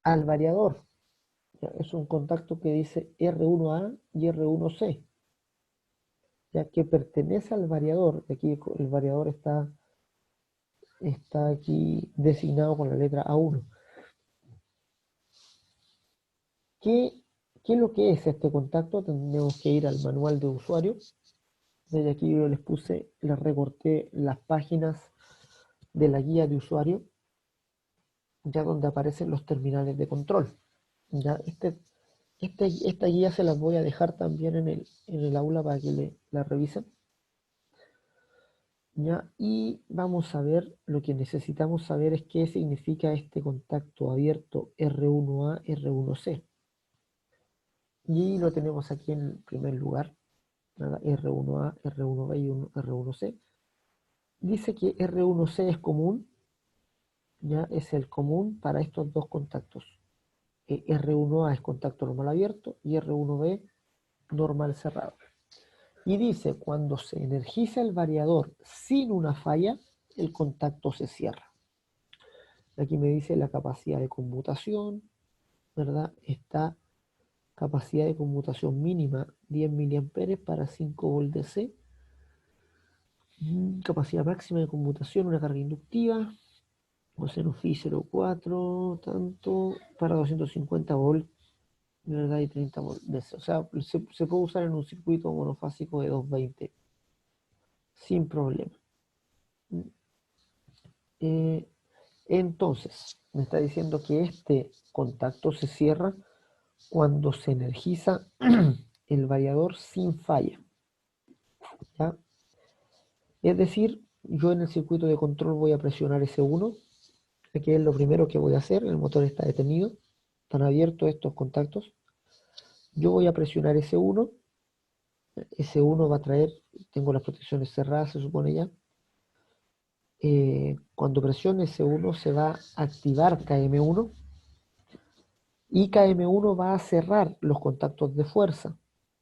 al variador. ¿Ya? Es un contacto que dice R1A y R1C, ya que pertenece al variador. Aquí el variador está aquí designado con la letra A1. ¿Qué, ¿Qué es lo que es este contacto? Tenemos que ir al manual de usuario. Desde aquí yo les recorté las páginas de la guía de usuario, ya donde aparecen los terminales de control. Ya esta guía se las voy a dejar también en el aula para que la revisen. ¿Ya? Y vamos a ver, lo que necesitamos saber es qué significa este contacto abierto R1A, R1C. Y lo tenemos aquí en primer lugar, ¿verdad? R1A, R1B y R1C. Dice que R1C es común, ya es el común para estos dos contactos. R1A es contacto normal abierto y R1B normal cerrado. Y dice, cuando se energiza el variador sin una falla, el contacto se cierra. Aquí me dice la capacidad de conmutación, ¿verdad? Esta capacidad de conmutación mínima 10 mA para 5 volts DC. Capacidad máxima de conmutación, una carga inductiva, coseno phi 0,4, tanto, para 250 volts, ¿verdad? Y 30 volts DC. O sea, se puede usar en un circuito monofásico de 220 sin problema. Entonces, me está diciendo que este contacto se cierra cuando se energiza el variador sin falla, ¿ya? Es decir, yo en el circuito de control voy a presionar S1, que es lo primero que voy a hacer. El motor está detenido, están abiertos estos contactos. Yo voy a presionar S1, S1 va a traer, tengo las protecciones cerradas, se supone ya. Cuando presione S1 se va a activar KM1 y KM1 va a cerrar los contactos de fuerza.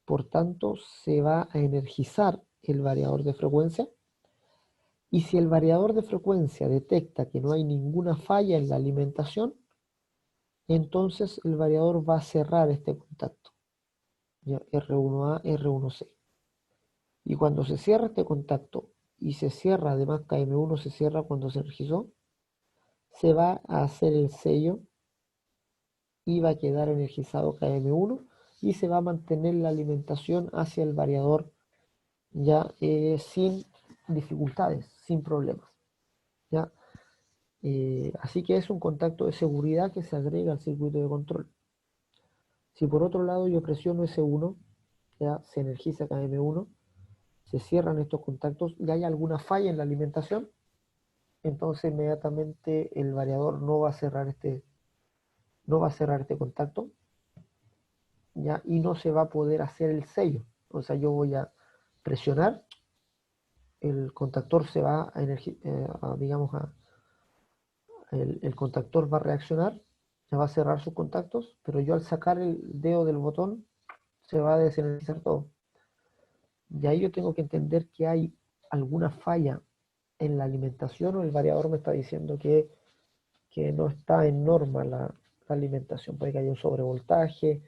Por tanto, se va a energizar el variador de frecuencia. Y si el variador de frecuencia detecta que no hay ninguna falla en la alimentación, entonces el variador va a cerrar este contacto, ¿ya? R1A, R1C. Y cuando se cierra este contacto, y se cierra, además KM1 se cierra cuando se energizó, se va a hacer el sello y va a quedar energizado KM1 y se va a mantener la alimentación hacia el variador ya sin dificultades, sin problemas. ¿Ya? Así que es un contacto de seguridad que se agrega al circuito de control. Si por otro lado yo presiono S1, ya se energiza KM1, se cierran estos contactos y hay alguna falla en la alimentación, entonces inmediatamente el variador no va a cerrar este contacto, ¿ya? Y no se va a poder hacer el sello. O sea, yo voy a presionar, el contactor se va digamos, el contactor va a reaccionar, se va a cerrar sus contactos, pero yo al sacar el dedo del botón se va a desenergizar todo. Y ahí yo tengo que entender que hay alguna falla en la alimentación o el variador me está diciendo que no está en norma la alimentación. Puede que haya un sobrevoltaje,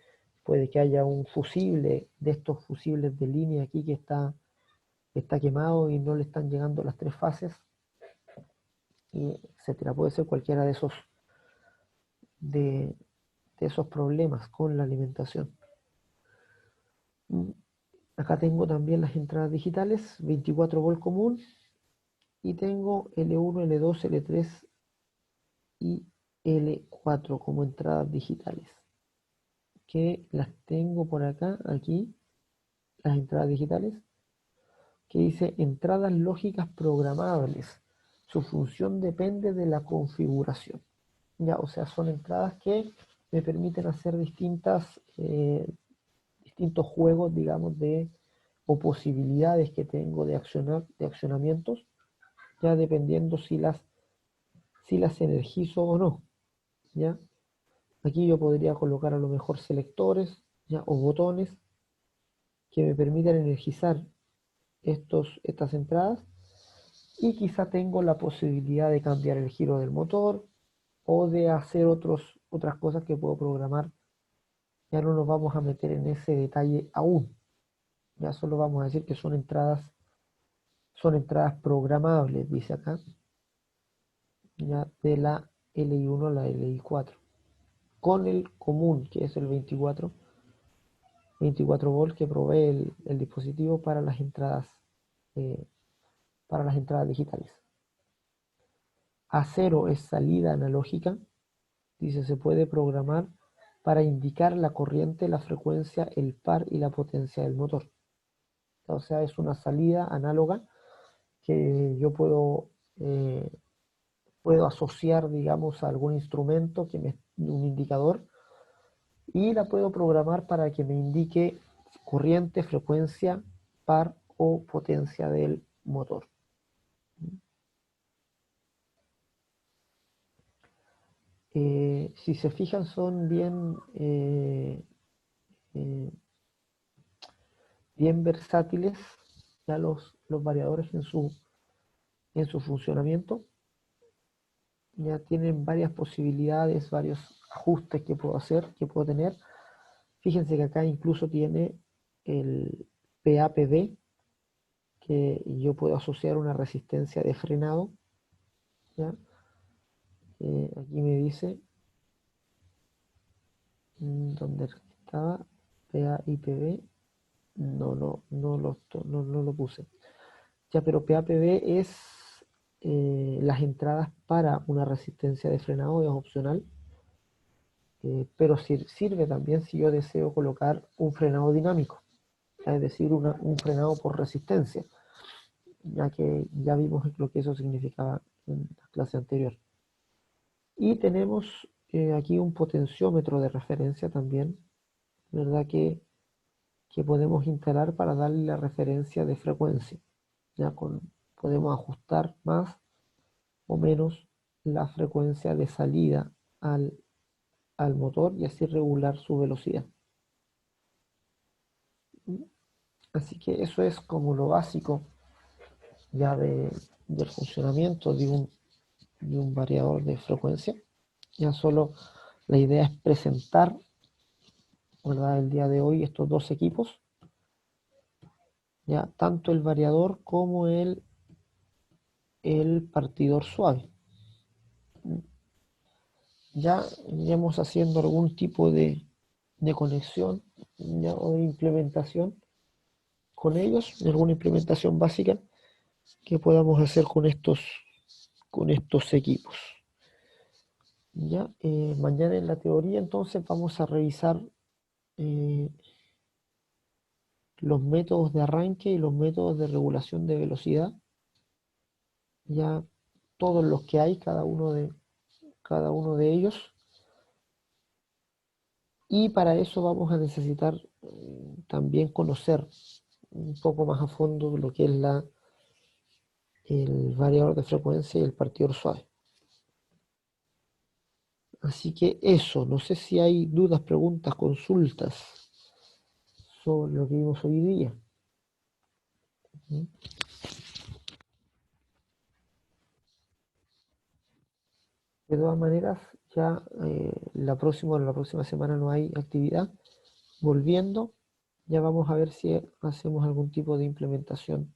puede que haya un fusible de estos fusibles de línea aquí que está quemado y no le están llegando las tres fases, y etcétera. Puede ser cualquiera de, de esos problemas con la alimentación. Acá tengo también las entradas digitales, 24 volt común, y tengo L1, L2, L3 y L4 como entradas digitales, que las tengo por acá, aquí, las entradas digitales, que dice entradas lógicas programables. Su función depende de la configuración. Ya, o sea, son entradas que me permiten hacer distintos juegos, digamos, o posibilidades que tengo de accionamientos, ya dependiendo si las energizo o no. ¿Ya? Aquí yo podría colocar a lo mejor selectores, ¿ya? O botones que me permitan energizar estas entradas, y quizá tengo la posibilidad de cambiar el giro del motor o de hacer otras cosas que puedo programar. Ya no nos vamos a meter en ese detalle aún, ya solo vamos a decir que son entradas programables, dice acá, ya de la LI1 a la LI4, con el común que es el 24 volt que provee el dispositivo eh, para las entradas digitales. A0 es salida analógica, dice se puede programar para indicar la corriente, la frecuencia, el par y la potencia del motor. O sea, es una salida análoga que yo puedo asociar, digamos, a algún instrumento, un indicador, y la puedo programar para que me indique corriente, frecuencia, par o potencia del motor. Si se fijan, son eh, bien versátiles ya los variadores en su funcionamiento. Ya tienen varias posibilidades, varios ajustes que puedo hacer, que puedo tener. Fíjense que acá incluso tiene el PAPD, que yo puedo asociar una resistencia de frenado. ¿Ya? Aquí me dice dónde estaba PAIPB, no lo puse. Ya, pero PAPB es las entradas para una resistencia de frenado, es opcional, pero sirve también si yo deseo colocar un frenado dinámico, es decir, un frenado por resistencia, ya que ya vimos lo que eso significaba en la clase anterior. Y tenemos aquí un potenciómetro de referencia también, ¿verdad? Que podemos instalar para darle la referencia de frecuencia. Ya podemos ajustar más o menos la frecuencia de salida al motor y así regular su velocidad. Así que eso es como lo básico ya del funcionamiento de un variador de frecuencia. Ya solo la idea es presentar, ¿verdad?, el día de hoy estos dos equipos, ya tanto el variador como el partidor suave. ya iremos haciendo algún tipo de conexión ya, o de implementación con ellos, alguna implementación básica que podamos hacer con estos equipos. Ya, mañana en la teoría entonces vamos a revisar eh, los métodos de arranque y los métodos de regulación de velocidad, ya todos los que hay, cada uno de ellos, y para eso vamos a necesitar también conocer un poco más a fondo lo que es el variador de frecuencia y el partidor suave. Así que eso, no sé si hay dudas, preguntas, consultas sobre lo que vimos hoy día. De todas maneras, ya la próxima semana no hay actividad. Volviendo, ya vamos a ver si hacemos algún tipo de implementación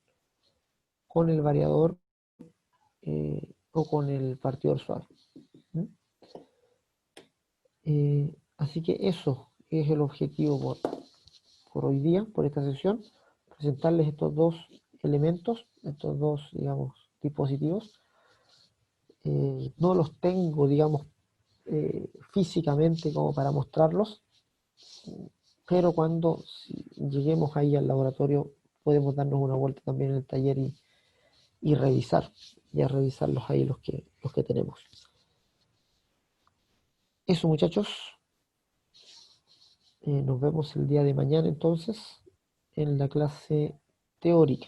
con el variador o con el partidor suave. ¿Mm? Así que eso es el objetivo por hoy día, por esta sesión, presentarles estos dos elementos, estos dos, digamos, dispositivos. No los tengo, digamos, físicamente como para mostrarlos, pero cuando lleguemos ahí al laboratorio podemos darnos una vuelta también en el taller y revisar, ya revisarlos ahí los que tenemos. Eso muchachos, nos vemos el día de mañana entonces en la clase teórica.